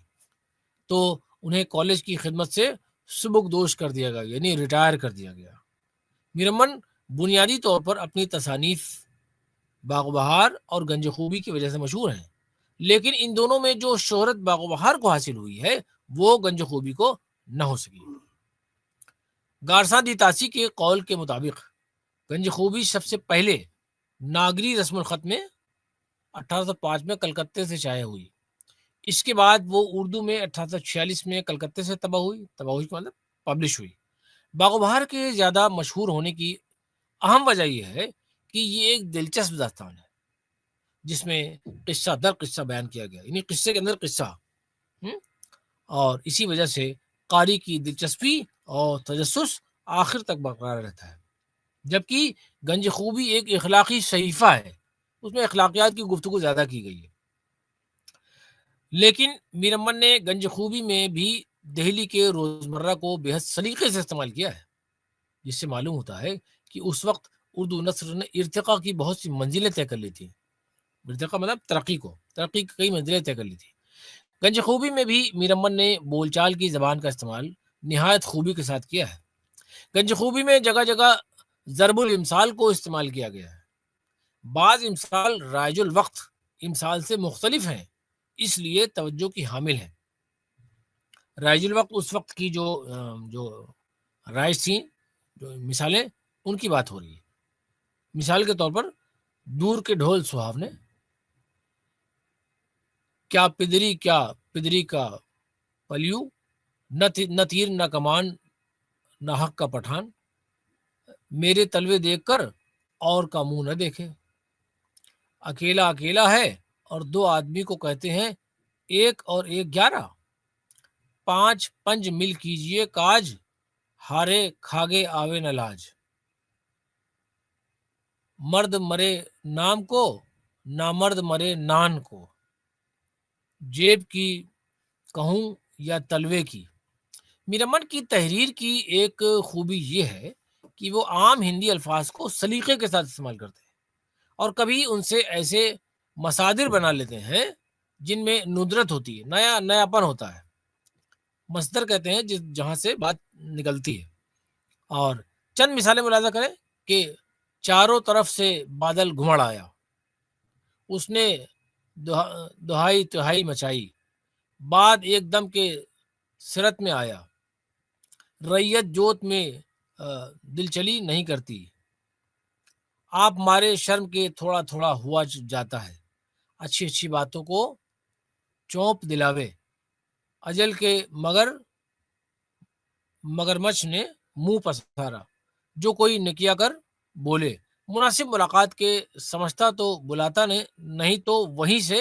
تو انہیں کالج کی خدمت سے سبکدوش کر دیا گیا، یعنی ریٹائر کر دیا گیا۔ میر امن بنیادی طور پر اپنی تصانیف باغ و بہار اور گنج خوبی کی وجہ سے مشہور ہیں، لیکن ان دونوں میں جو شہرت باغ و بہار کو حاصل ہوئی ہے وہ گنج خوبی کو نہ ہو سکی۔ گارساں دی تاسی کے قول کے مطابق گنج خوبی سب سے پہلے ناگری رسم الخط میں 1805 میں کلکتے سے شائع ہوئی۔ اس کے بعد وہ اردو میں 1846 میں کلکتے سے طبع ہوئی کا مطلب پبلش ہوئی۔ باغ و بہار کے زیادہ مشہور ہونے کی اہم وجہ یہ ہے کہ یہ ایک دلچسپ داستان ہے جس میں قصہ در قصہ بیان کیا گیا، یعنی قصے کے اندر قصہ، اور اسی وجہ سے قاری کی دلچسپی اور تجسس آخر تک برقرار رہتا ہے۔ جبکہ گنج خوبی ایک اخلاقی صحیفہ ہے، اس میں اخلاقیات کی گفتگو زیادہ کی گئی ہے، لیکن میر امن نے گنج خوبی میں بھی دہلی کے روزمرہ کو بے حد سلیقے سے استعمال کیا ہے، جس سے معلوم ہوتا ہے کہ اس وقت اردو نثر نے ارتقاء کی بہت سی منزلیں طے کر لی تھی۔ ارتقاء مطلب ترقی کی کئی منزلیں طے کر لی تھی۔ گنج خوبی میں بھی میر امن نے بول چال کی زبان کا استعمال نہایت خوبی کے ساتھ کیا ہے۔ گنج خوبی میں جگہ جگہ ضرب الامثال کو استعمال کیا گیا ہے۔ بعض امثال رائج الوقت امثال سے مختلف ہیں، اس لیے توجہ کی حامل ہیں۔ رائج الوقت اس وقت کی جو رائج تھیں، جو مثالیں، ان کی بات ہو رہی ہے۔ مثال کے طور پر دور کے ڈھول سہاونے، کیا پدری کا پلیو، نہ تیر نہ کمان نہ حق کا پٹھان، میرے تلوے دیکھ کر اور کا منہ نہ دیکھے، اکیلا اکیلا ہے اور 2 آدمی کو کہتے ہیں 1 اور 1 11، 5 پنج مل کیجئے کاج، ہارے کھاگے آوے نہ لاج، مرد مرے نام کو نامرد مرے نان کو، جیب کی کہوں یا تلوے کی۔ میر امن کی تحریر کی ایک خوبی یہ ہے کہ وہ عام ہندی الفاظ کو سلیقے کے ساتھ استعمال کرتے ہیں اور کبھی ان سے ایسے مصادر بنا لیتے ہیں جن میں ندرت ہوتی ہے، نیاپن ہوتا ہے۔ مصدر کہتے ہیں جہاں سے بات نکلتی ہے۔ اور چند مثالیں ملاحظہ کریں کہ چاروں طرف سے بادل گھمڑ آیا، اس نے دہائی تہائی مچائی، بعد ایک دم کے سرت میں آیا، ریت جوت میں دل چلی نہیں کرتی، آپ مارے شرم کے تھوڑا تھوڑا ہوا جاتا ہے، اچھی اچھی باتوں کو چونپ دلاوے، اجل کے مگرمچھ نے منہ پسارا، جو کوئی نکیا کر بولے، مناسب ملاقات کے سمجھتا تو بلاتا نہیں تو وہیں سے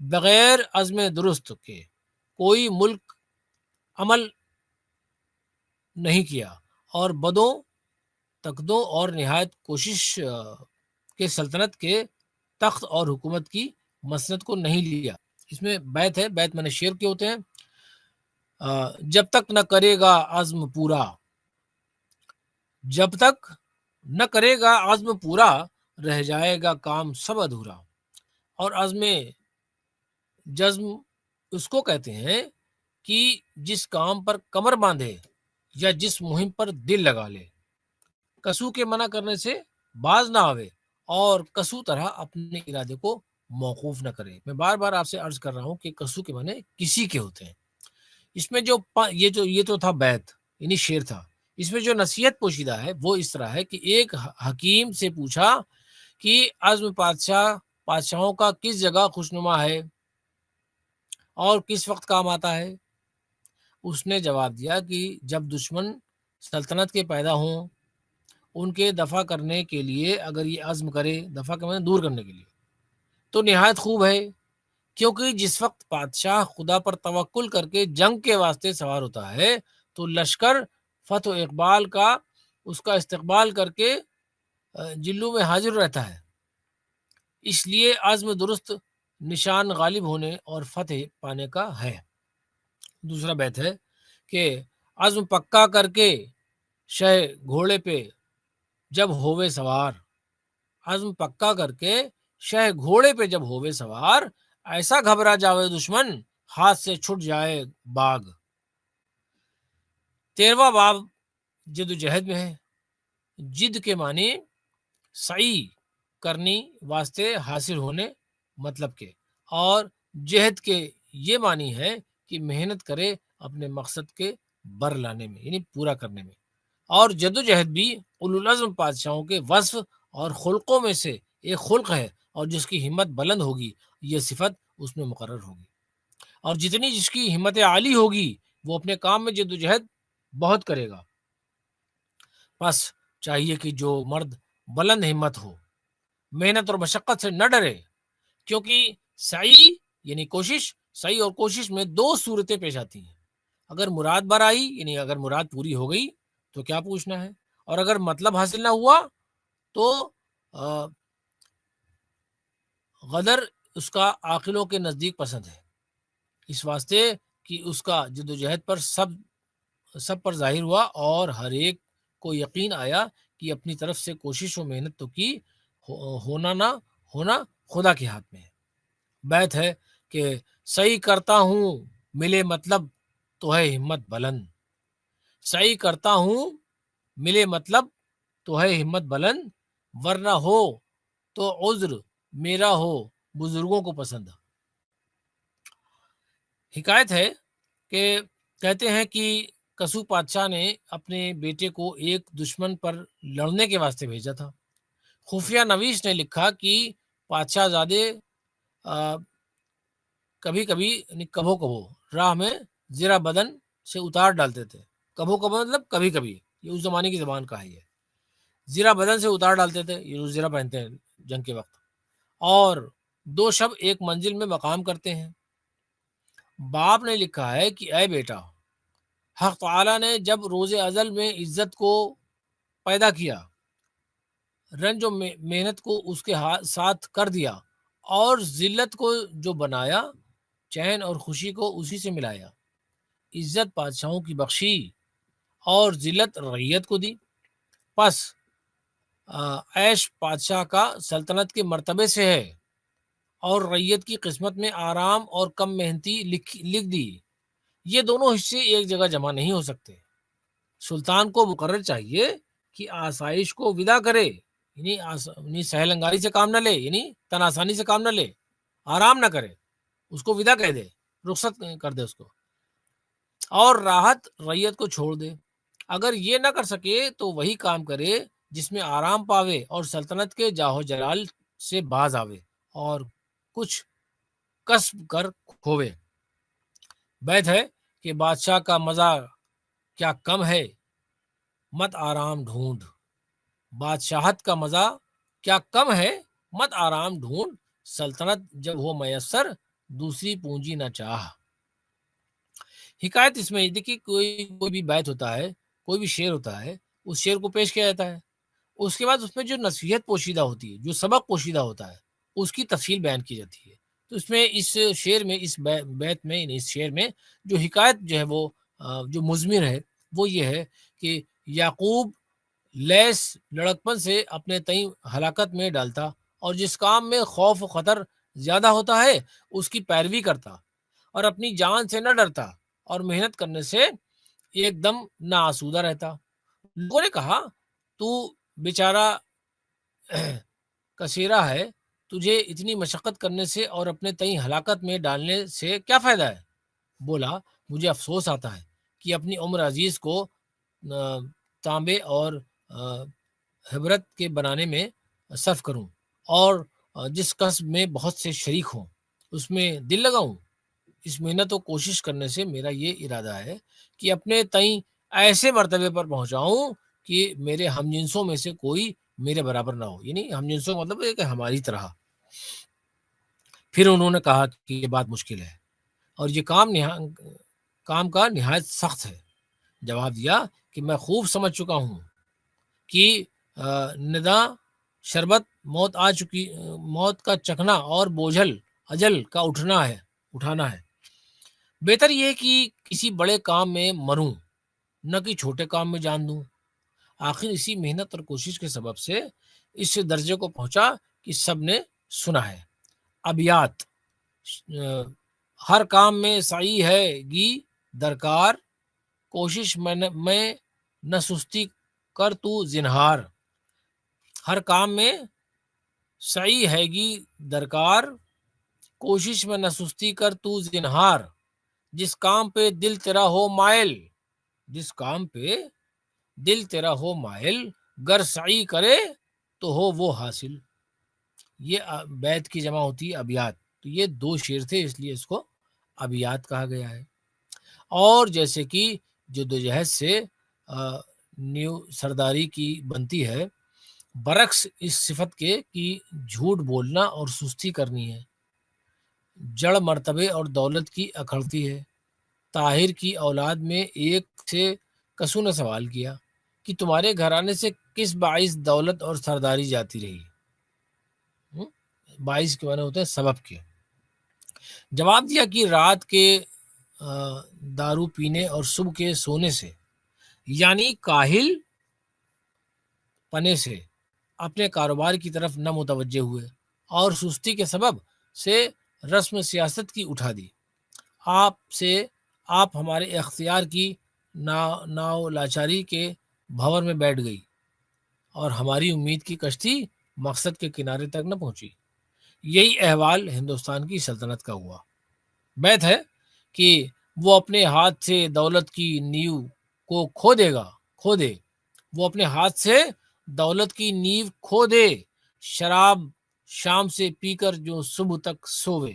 بغیر عزم درست کے کوئی ملک عمل نہیں کیا اور بدوں تقدوں اور نہایت کوشش کے سلطنت کے تخت اور حکومت کی مسند کو نہیں لیا. اس میں بیت ہے، بیت میں نے شعر کے ہوتے ہیں. جب تک نہ کرے گا عزم پورا، جب تک نہ کرے گا عزم پورا، رہ جائے گا کام سب ادھورا. اور عزم جزم اس کو کہتے ہیں کہ جس کام پر کمر باندھے یا جس مہم پر دل لگا لے، کسو کے منع کرنے سے باز نہ آوے اور کسو طرح اپنے ارادے کو موقوف نہ کرے. میں بار بار آپ سے عرض کر رہا ہوں کہ کسو کے معنی کسی کے ہوتے ہیں. اس میں یہ تو تھا بیت، یعنی شعر تھا. اس میں جو نصیحت پوشیدہ ہے وہ اس طرح ہے کہ ایک حکیم سے پوچھا کہ عزم بادشاہوں کا کس جگہ خوشنما ہے اور کس وقت کام آتا ہے. اس نے جواب دیا کہ جب دشمن سلطنت کے پیدا ہوں، ان کے دفع کرنے کے لیے اگر یہ عزم کرے، دفع کے معنی دور کرنے کے لیے، تو نہایت خوب ہے. کیونکہ جس وقت بادشاہ خدا پر توکل کر کے جنگ کے واسطے سوار ہوتا ہے تو لشکر فتح و اقبال کا اس کا استقبال کر کے جلو میں حاضر رہتا ہے. اس لیے عزم درست نشان غالب ہونے اور فتح پانے کا ہے. دوسرا بیت ہے کہ عزم پکا کر کے شہ گھوڑے پہ جب ہووے سوار، عزم پکا کر کے شہ گھوڑے پہ جب ہووے سوار، ایسا گھبرا جاوے دشمن ہاتھ سے چھٹ جائے باغ. 13واں باب جد و جہد میں ہے. جد کے معنی سعی کرنی واسطے حاصل ہونے مطلب کے، اور جہد کے یہ معنی ہے کہ محنت کرے اپنے مقصد کے بر لانے میں، یعنی پورا کرنے میں. اور جد و جہد بھی اولوالعزم بادشاہوں کے وصف اور خلقوں میں سے ایک خلق ہے، اور جس کی ہمت بلند ہوگی یہ صفت اس میں مقرر ہوگی. اور جتنی جس کی ہمت عالی ہوگی وہ اپنے کام میں جد و جہد بہت کرے گا. بس چاہیے کہ جو مرد بلند ہمت ہو، محنت اور مشقت سے نہ ڈرے، کیونکہ سعی یعنی کوشش، سعی اور کوشش میں دو صورتیں پیش آتی ہیں. اگر مراد بر آئی یعنی اگر مراد پوری ہو گئی تو کیا پوچھنا ہے، اور اگر مطلب حاصل نہ ہوا تو غدر اس کا عاقلوں کے نزدیک پسند ہے. اس واسطے کہ اس کا جد و جہد پر سب پر ظاہر ہوا اور ہر ایک کو یقین آیا کہ اپنی طرف سے کوشش و محنت تو کی، ہونا نہ ہونا خدا کے ہاتھ میں ہے. بیت ہے کہ صحیح کرتا ہوں ملے مطلب تو ہے ہمت بلند، صحیح کرتا ہوں ملے مطلب تو ہے ہمت بلند، ورنہ ہو تو عذر میرا ہو بزرگوں کو پسند. حکایت ہے کہ کہتے ہیں کہ کسو بادشاہ نے اپنے بیٹے کو ایک دشمن پر لڑنے کے واسطے بھیجا تھا. خفیہ نویس نے لکھا کہ بادشاہ زادے کبھی کبھی کبھو راہ میں زیرہ بدن سے اتار ڈالتے تھے. کبھو مطلب کبھی کبھی، یہ اس زمانے کی زبان کا ہے. یہ زیرہ بدن سے اتار ڈالتے تھے، یہ زیرہ پہنتے ہیں جنگ کے وقت. اور 2 شب ایک منزل میں مقام کرتے ہیں. باپ نے لکھا ہے کہ اے بیٹا، حق تعالی نے جب روز ازل میں عزت کو پیدا کیا، رنج و محنت کو اس کے ساتھ کر دیا، اور ذلت کو جو بنایا، چین اور خوشی کو اسی سے ملایا. عزت بادشاہوں کی بخشی اور ذلت رعیت کو دی. پس عیش بادشاہ کا سلطنت کے مرتبے سے ہے، اور رعیت کی قسمت میں آرام اور کم محنتی لکھ دی. یہ دونوں حصے ایک جگہ جمع نہیں ہو سکتے. سلطان کو مقرر چاہیے کہ آسائش کو ودا کرے، یعنی سہل انگاری سے کام نہ لے، یعنی تن آسانی سے کام نہ لے، آرام نہ کرے، اس کو ودا کہہ دے، رخصت کر دے اس کو، اور راحت رعیت کو چھوڑ دے. اگر یہ نہ کر سکے تو وہی کام کرے جس میں آرام پاوے اور سلطنت کے جاہو جلال سے باز آوے اور کچھ کسب کر کھوے. بیت ہے کہ بادشاہ کا مزہ کیا کم ہے، مت آرام ڈھونڈ. بادشاہت کا مزہ کیا کم ہے، مت آرام ڈھونڈ. سلطنت جب ہو میسر دوسری پونجی نہ چاہ۔ حکایت اس میں دیکھیے، کوئی بھی بیت ہوتا ہے، کوئی بھی شعر ہوتا ہے، اس شعر کو پیش کیا جاتا ہے، اس کے بعد اس میں جو نصیحت پوشیدہ ہوتی ہے، جو سبق پوشیدہ ہوتا ہے، اس کی تفصیل بیان کی جاتی ہے۔ تو اس میں اس شعر میں، اس بیت میں، یعنی اس شعر میں جو حکایت جو ہے وہ جو مضمر ہے وہ یہ ہے کہ یعقوب لیس لڑکپن سے اپنے تئیں ہلاکت میں ڈالتا، اور جس کام میں خوف و خطر زیادہ ہوتا ہے اس کی پیروی کرتا، اور اپنی جان سے نہ ڈرتا، اور محنت کرنے سے ایک دم نہ آسودہ رہتا۔ لوگوں نے کہا، تو بیچارہ کثیرہ ہے، تجھے اتنی مشقت کرنے سے اور اپنے تئیں ہلاکت میں ڈالنے سے کیا فائدہ ہے؟ بولا، مجھے افسوس آتا ہے کہ اپنی عمر عزیز کو تانبے اور حبرت کے بنانے میں صرف کروں، اور جس کسب میں بہت سے شریک ہوں اس میں دل لگاؤں۔ اس محنت و کوشش کرنے سے میرا یہ ارادہ ہے کہ اپنے تئیں ایسے مرتبے پر پہنچاؤں کہ میرے ہم جنسوں میں سے کوئی میرے برابر نہ ہو، یعنی ہم جنسوں کا مطلب ہے کہ ہماری طرح۔ پھر انہوں نے کہا کہ یہ بات مشکل ہے اور یہ کام کا نہایت سخت ہے۔ جواب دیا کہ میں خوب سمجھ چکا ہوں کہ ندا شربت موت کا چکھنا اور بوجھل اجل کا اٹھانا ہے۔ بہتر یہ کہ کسی بڑے کام میں مروں، نہ کہ چھوٹے کام میں جان دوں۔ آخر اسی محنت اور کوشش کے سبب سے اس درجے کو پہنچا کہ سب نے سنا ہے۔ ابیات، ہر کام میں سعی ہے گی درکار، کوشش میں نہ سستی کر تو زنہار۔ ہر کام میں سعی ہے گی درکار، کوشش میں نہ سستی کر تو زنہار۔ جس کام پہ دل تیرا ہو مائل، جس کام پہ دل تیرا ہو مائل، گر سعی کرے تو ہو وہ حاصل۔ یہ بیت کی جمع ہوتی ہے ابیات۔ تو یہ دو شعر تھے، اس لیے اس کو ابیات کہا گیا ہے۔ اور جیسے کہ جدوجہد سے نیو سرداری کی بنتی ہے، برعکس اس صفت کے کہ جھوٹ بولنا اور سستی کرنی ہے۔ جڑ مرتبے اور دولت کی اکھڑتی ہے۔ طاہر کی اولاد میں ایک سے کسو نے سوال کیا کہ تمہارے گھرانے سے کس باعث دولت اور سرداری جاتی رہی؟ باعث کے معنی ہوتے ہیں سبب کے۔ جواب دیا کہ رات کے دارو پینے اور صبح کے سونے سے، یعنی کاہل پنے سے اپنے کاروبار کی طرف نہ متوجہ ہوئے، اور سستی کے سبب سے رسم سیاست کی اٹھا دی۔ آپ ہمارے اختیار کی ناو لاچاری کے بھور میں بیٹھ گئی، اور ہماری امید کی کشتی مقصد کے کنارے تک نہ پہنچی۔ یہی احوال ہندوستان کی سلطنت کا ہوا۔ بیت ہے کہ وہ اپنے ہاتھ سے دولت کی نیو کو کھو دے، وہ اپنے ہاتھ سے دولت کی نیو کھو دے، شراب شام سے پی کر جو صبح تک سووے۔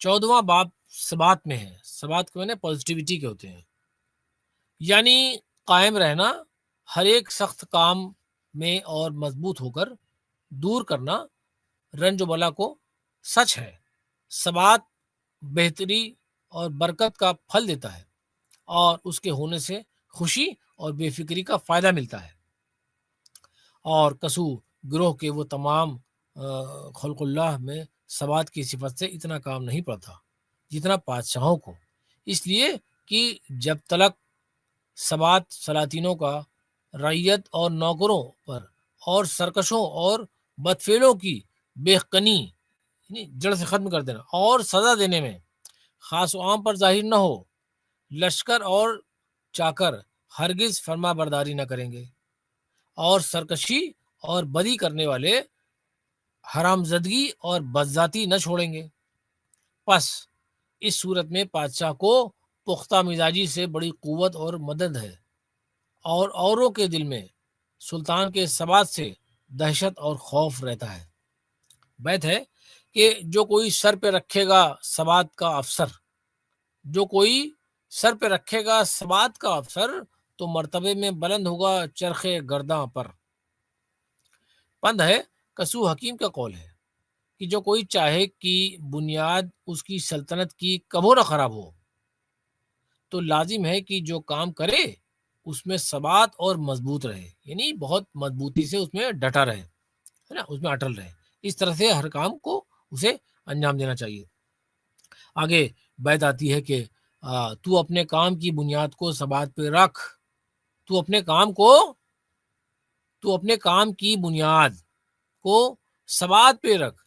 14واں باب ثبات میں ہے۔ ثبات کے معنی پازیٹیوٹی کے ہوتے ہیں، یعنی قائم رہنا ہر ایک سخت کام میں اور مضبوط ہو کر دور کرنا رنج و بلا کو۔ سچ ہے، ثبات بہتری اور برکت کا پھل دیتا ہے، اور اس کے ہونے سے خوشی اور بے فکری کا فائدہ ملتا ہے۔ اور کسو گروہ کے وہ تمام خلق اللہ میں ثبات کی صفت سے اتنا کام نہیں پڑتا جتنا بادشاہوں کو، اس لیے کہ جب تلک ثبات سلاطینوں کا رعیت اور نوکروں پر اور سرکشوں اور بدفعلوں کی بےقنی جڑ سے ختم کر دینا اور سزا دینے میں خاص و عام پر ظاہر نہ ہو، لشکر اور چاکر ہرگز فرما برداری نہ کریں گے، اور سرکشی اور بدی کرنے والے حرام زدگی اور بدذاتی نہ چھوڑیں گے۔ پس اس صورت میں بادشاہ کو پختہ مزاجی سے بڑی قوت اور مدد ہے، اور اوروں کے دل میں سلطان کے ثبات سے دہشت اور خوف رہتا ہے۔ بیت ہے کہ جو کوئی سر پہ رکھے گا ثبات کا افسر، جو کوئی سر پہ رکھے گا ثبات کا افسر، تو مرتبے میں بلند ہوگا چرخے گرداں پر۔ پند ہے، کسو حکیم کا قول ہے کہ جو کوئی چاہے کہ بنیاد اس کی سلطنت کی کبھی نہ خراب ہو، تو لازم ہے کہ جو کام کرے اس میں ثبات اور مضبوط رہے، یعنی بہت مضبوطی سے اس میں ڈٹا رہے، ہے نا، اس میں اٹل رہے۔ اس طرح سے ہر کام کو اسے انجام دینا چاہیے۔ آگے بیت آتی ہے کہ تو اپنے کام کی بنیاد کو ثبات پہ رکھ، تو اپنے کام کو تو اپنے کام کی بنیاد کو ثبات پہ رکھ،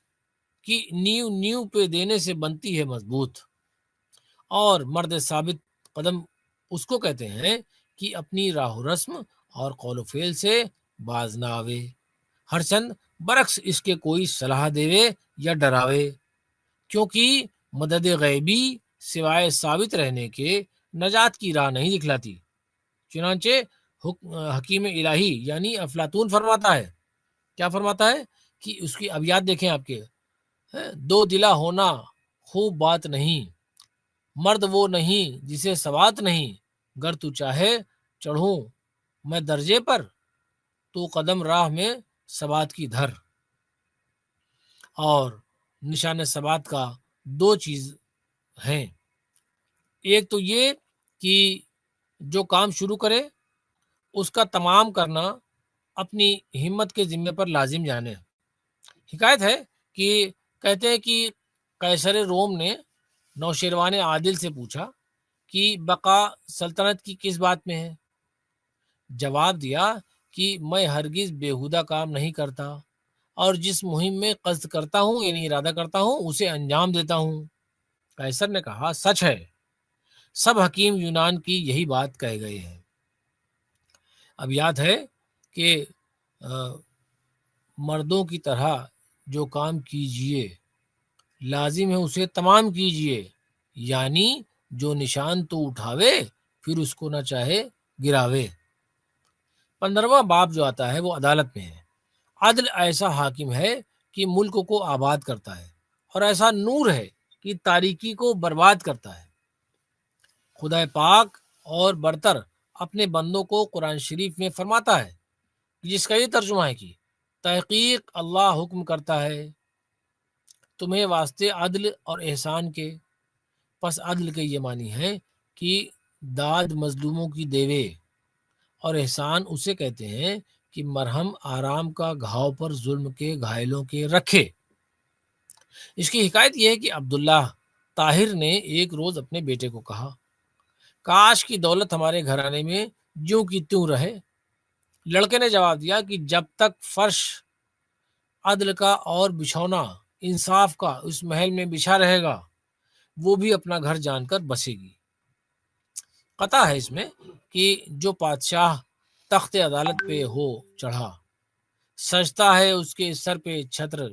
کہ نیو پہ دینے سے بنتی ہے مضبوط۔ اور مرد ثابت قدم اس کو کہتے ہیں کہ اپنی راہ و رسم اور قول و فعل سے باز نہ آوے، ہر چند برعکس اس کے کوئی صلاح دیوے یا ڈراوے، کیونکہ مدد غیبی سوائے ثابت رہنے کے نجات کی راہ نہیں دکھلاتی۔ چنانچہ حکیم الہی یعنی افلاطون فرماتا ہے، کیا فرماتا ہے کہ اس کی ابیات دیکھیں آپ کے، دو دلا ہونا خوب بات نہیں، مرد وہ نہیں جسے ثبات نہیں، گر تو چاہے چڑھوں میں درجے پر، تو قدم راہ میں ثبات کی دھر۔ اور نشان ثبات کا دو چیز ہیں، ایک تو یہ کہ جو کام شروع کرے اس کا تمام کرنا اپنی ہمت کے ذمے پر لازم جانے۔ حکایت ہے کہ کہتے ہیں کہ قیصر روم نے نوشیروان عادل سے پوچھا کہ بقا سلطنت کی کس بات میں ہے؟ جواب دیا کہ میں ہرگز بیہودہ کام نہیں کرتا، اور جس مہم میں قصد کرتا ہوں یعنی ارادہ کرتا ہوں اسے انجام دیتا ہوں۔ قیصر نے کہا سچ ہے، سب حکیم یونان کی یہی بات کہہ گئے ہیں۔ اب یاد ہے کہ مردوں کی طرح جو کام کیجئے لازم ہے اسے تمام کیجئے، یعنی جو نشان تو اٹھاوے پھر اس کو نہ چاہے گراوے۔ 15واں باب جو آتا ہے وہ عدالت میں ہے۔ عدل ایسا حاکم ہے کہ ملک کو آباد کرتا ہے، اور ایسا نور ہے کہ تاریکی کو برباد کرتا ہے۔ خدا پاک اور برتر اپنے بندوں کو قرآن شریف میں فرماتا ہے، جس کا یہ ترجمہ ہے کہ تحقیق اللہ حکم کرتا ہے تمہیں واسطے عدل اور احسان کے، پس عدل کے یہ معنی ہے کہ داد مظلوموں کی دیوے، اور احسان اسے کہتے ہیں کہ مرہم آرام کا گھاؤ پر ظلم کے گھائلوں کے رکھے۔ اس کی حکایت یہ ہے کہ عبداللہ طاہر نے ایک روز اپنے بیٹے کو کہا، کاش کی دولت ہمارے گھرانے میں جوں کی تیوں رہے۔ لڑکے نے جواب دیا کہ جب تک فرش عدل کا اور بچھونا انصاف کا اس محل میں بچھا رہے گا، وہ بھی اپنا گھر جان کر بسے گی۔ قطع ہے اس میں کہ جو بادشاہ تخت عدالت پہ ہو چڑھا، سجتا ہے اس کے سر پہ چھتر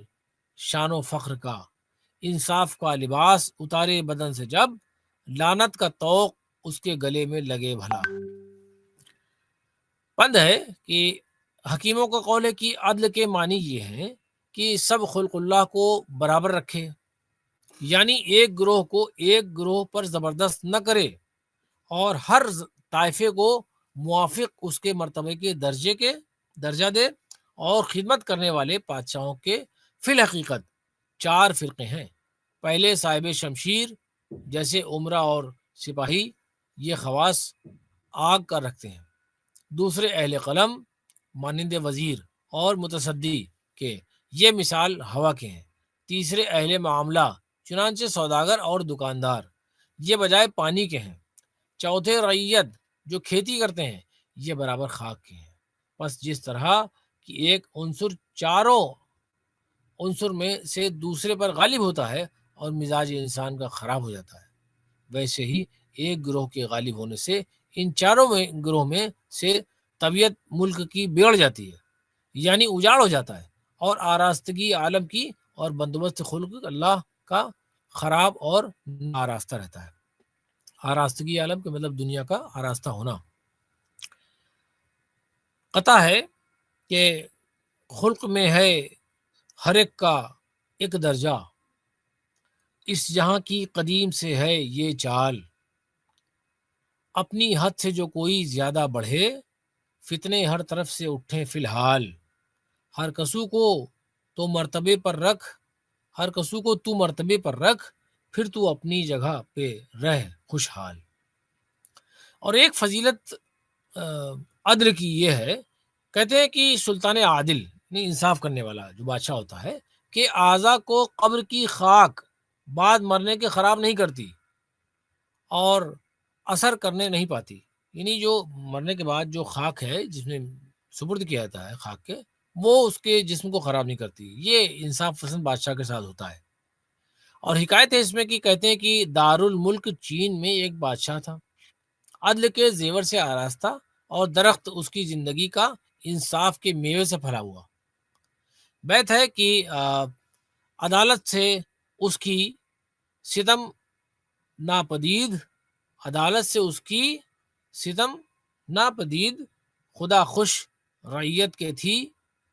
شان و فخر کا، انصاف کا لباس اتارے بدن سے جب، لعنت کا طوق اس کے گلے میں لگے بھلا۔ بند ہے کہ حکیموں کا قول ہے کہ عدل کے معنی یہ ہیں کہ سب خلق اللہ کو برابر رکھے، یعنی ایک گروہ کو ایک گروہ پر زبردست نہ کرے، اور ہر طائفے کو موافق اس کے مرتبے کے درجہ دے۔ اور خدمت کرنے والے بادشاہوں کے فی الحقیقت 4 فرقے ہیں۔ پہلے صاحب شمشیر جیسے عمرہ اور سپاہی، یہ خواص آگ کا رکھتے ہیں۔ دوسرے اہل قلم مانند وزیر اور متصدی کے، یہ مثال ہوا کے ہیں۔ تیسرے اہل معاملہ چنانچہ سوداگر اور دکاندار، یہ بجائے پانی کے ہیں۔ چوتھے رعیت جو کھیتی کرتے ہیں، یہ برابر خاک کے ہیں۔ بس جس طرح کہ ایک عنصر چاروں عنصر میں سے دوسرے پر غالب ہوتا ہے اور مزاج انسان کا خراب ہو جاتا ہے، ویسے ہی ایک گروہ کے غالب ہونے سے ان چاروں گروہ میں سے طبیعت ملک کی بگڑ جاتی ہے، یعنی اجاڑ ہو جاتا ہے، اور آراستگی عالم کی اور بندوبست خلق اللہ کا خراب اور ناراستہ رہتا ہے۔ آراستگی عالم کے مطلب دنیا کا آراستہ ہونا۔ قطع ہے کہ خلق میں ہے ہر ایک کا ایک درجہ، اس جہاں کی قدیم سے ہے یہ چال، اپنی حد سے جو کوئی زیادہ بڑھے، فتنے ہر طرف سے اٹھیں فی الحال، ہر کسو کو تو مرتبے پر رکھ، ہر کسو کو تو مرتبے پر رکھ، پھر تو اپنی جگہ پہ رہ خوشحال۔ اور ایک فضیلت عدل کی یہ ہے، کہتے ہیں کہ سلطان عادل یعنی انصاف کرنے والا جو بادشاہ ہوتا ہے، کہ اعضا کو قبر کی خاک بعد مرنے کے خراب نہیں کرتی اور اثر کرنے نہیں پاتی، یعنی جو مرنے کے بعد جو خاک ہے جس میں سپرد کیا جاتا ہے خاک کے، وہ اس کے جسم کو خراب نہیں کرتی۔ یہ انصاف پسند بادشاہ کے ساتھ ہوتا ہے۔ اور حکایت ہے اس میں کہ کہتے ہیں کہ دارالملک چین میں ایک بادشاہ تھا، عدل کے زیور سے آراستہ، اور درخت اس کی زندگی کا انصاف کے میوے سے پھلا ہوا۔ بیت ہے کہ عدالت سے اس کی ستم ناپدید، عدالت سے اس کی ستم ناپدید، خدا خوش رعیت کے تھی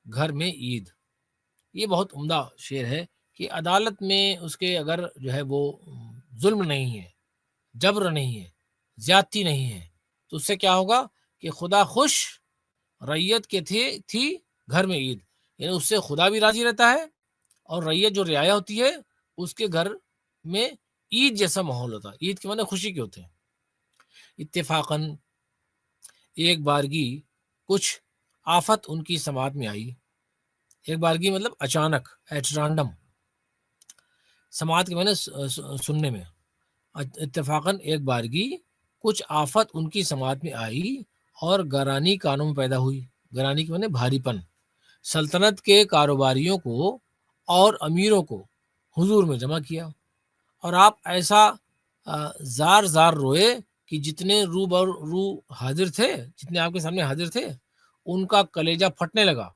گھر میں عید۔ یہ بہت عمدہ شعر ہے کہ عدالت میں اس کے اگر جو ہے وہ ظلم نہیں ہے، جبر نہیں ہے، زیادتی نہیں ہے، تو اس سے کیا ہوگا کہ خدا خوش رعیت کے تھی گھر میں عید، یعنی اس سے خدا بھی راضی رہتا ہے، اور رعیت جو رعایا ہوتی ہے اس کے گھر میں عید جیسا ماحول ہوتا ہے۔ عید کے معنی خوشی کے ہوتے ہیں۔ اتفاقاً ایک بارگی کچھ آفت ان کی سماعت میں آئی۔ ایک بارگی مطلب اچانک، ایٹ رانڈم، سماعت کے معنی سننے میں۔ اتفاقاً ایک بارگی کچھ آفت ان کی سماعت میں آئی اور گرانی کانوں میں پیدا ہوئی۔ گرانی کے معنی بھاری پن۔ سلطنت کے کاروباریوں کو اور امیروں کو حضور میں جمع کیا، اور آپ ایسا زار زار روئے کہ جتنے رو حاضر تھے، جتنے آپ کے سامنے حاضر تھے، ان کا کلیجہ پھٹنے لگا،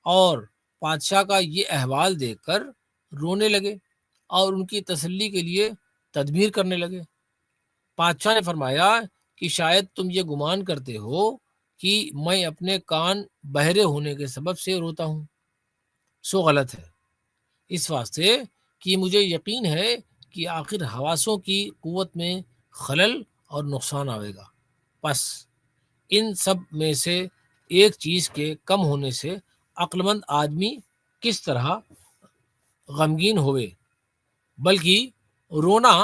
اور بادشاہ کا یہ احوال دیکھ کر رونے لگے اور ان کی تسلی کے لیے تدبیر کرنے لگے۔ بادشاہ نے فرمایا کہ شاید تم یہ گمان کرتے ہو کہ میں اپنے کان بہرے ہونے کے سبب سے روتا ہوں، سو غلط ہے، اس واسطے کہ مجھے یقین ہے کہ آخر حواسوں کی قوت میں خلل اور نقصان آئے گا۔ پس ان سب میں سے ایک چیز کے کم ہونے سے عقل مند آدمی کس طرح غمگین ہوئے، بلکہ رونا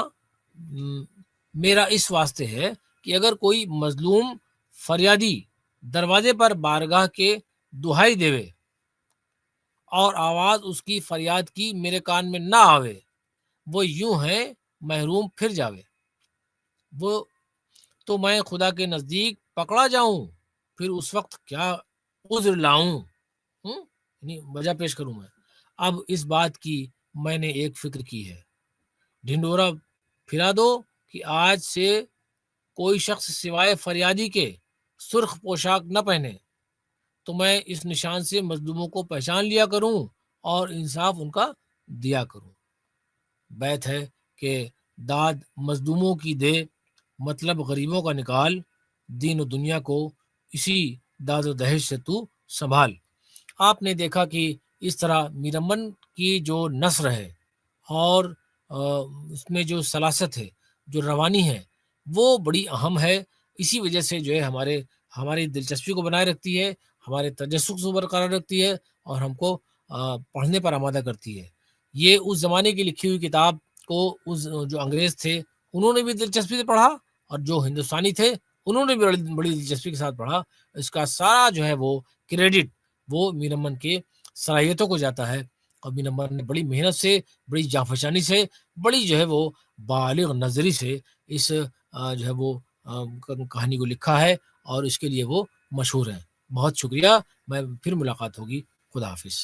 میرا اس واسطے ہے کہ اگر کوئی مظلوم فریادی دروازے پر بارگاہ کے دہائی دیوے اور آواز اس کی فریاد کی میرے کان میں نہ آوے، وہ یوں ہے محروم پھر جاوے، وہ تو میں خدا کے نزدیک پکڑا جاؤں، پھر اس وقت کیا عذر لاؤں، یعنی وجہ پیش کروں میں۔ اب اس بات کی میں نے ایک فکر کی ہے، ڈھنڈورا پھرا دو کہ آج سے کوئی شخص سوائے فریادی کے سرخ پوشاک نہ پہنے، تو میں اس نشان سے مظلوموں کو پہچان لیا کروں اور انصاف ان کا دیا کروں۔ بیت ہے کہ داد مظلوموں کی دے، مطلب غریبوں کا نکال، دین و دنیا کو اسی داد و دہش سے تو سنبھال۔ آپ نے دیکھا کہ اس طرح میر امن کی جو نثر ہے اور اس میں جو سلاست ہے، جو روانی ہے، وہ بڑی اہم ہے۔ اسی وجہ سے جو ہے ہماری دلچسپی کو بنائے رکھتی ہے، ہمارے تجسس کو برقرار رکھتی ہے، اور ہم کو پڑھنے پر آمادہ کرتی ہے۔ یہ اس زمانے کی لکھی ہوئی کتاب کو جو انگریز تھے انہوں نے بھی دلچسپی سے پڑھا، اور جو ہندوستانی تھے انہوں نے بھی بڑی دلچسپی کے ساتھ پڑھا۔ اس کا سارا جو ہے وہ کریڈٹ وہ میر امن کے صلاحیتوں کو جاتا ہے، اور میر امن نے بڑی محنت سے، بڑی جانفشانی سے، بڑی جو ہے وہ بالغ نظری سے اس جو ہے وہ کہانی کو لکھا ہے، اور اس کے لیے وہ مشہور ہیں۔ بہت شکریہ، میں پھر ملاقات ہوگی، خدا حافظ۔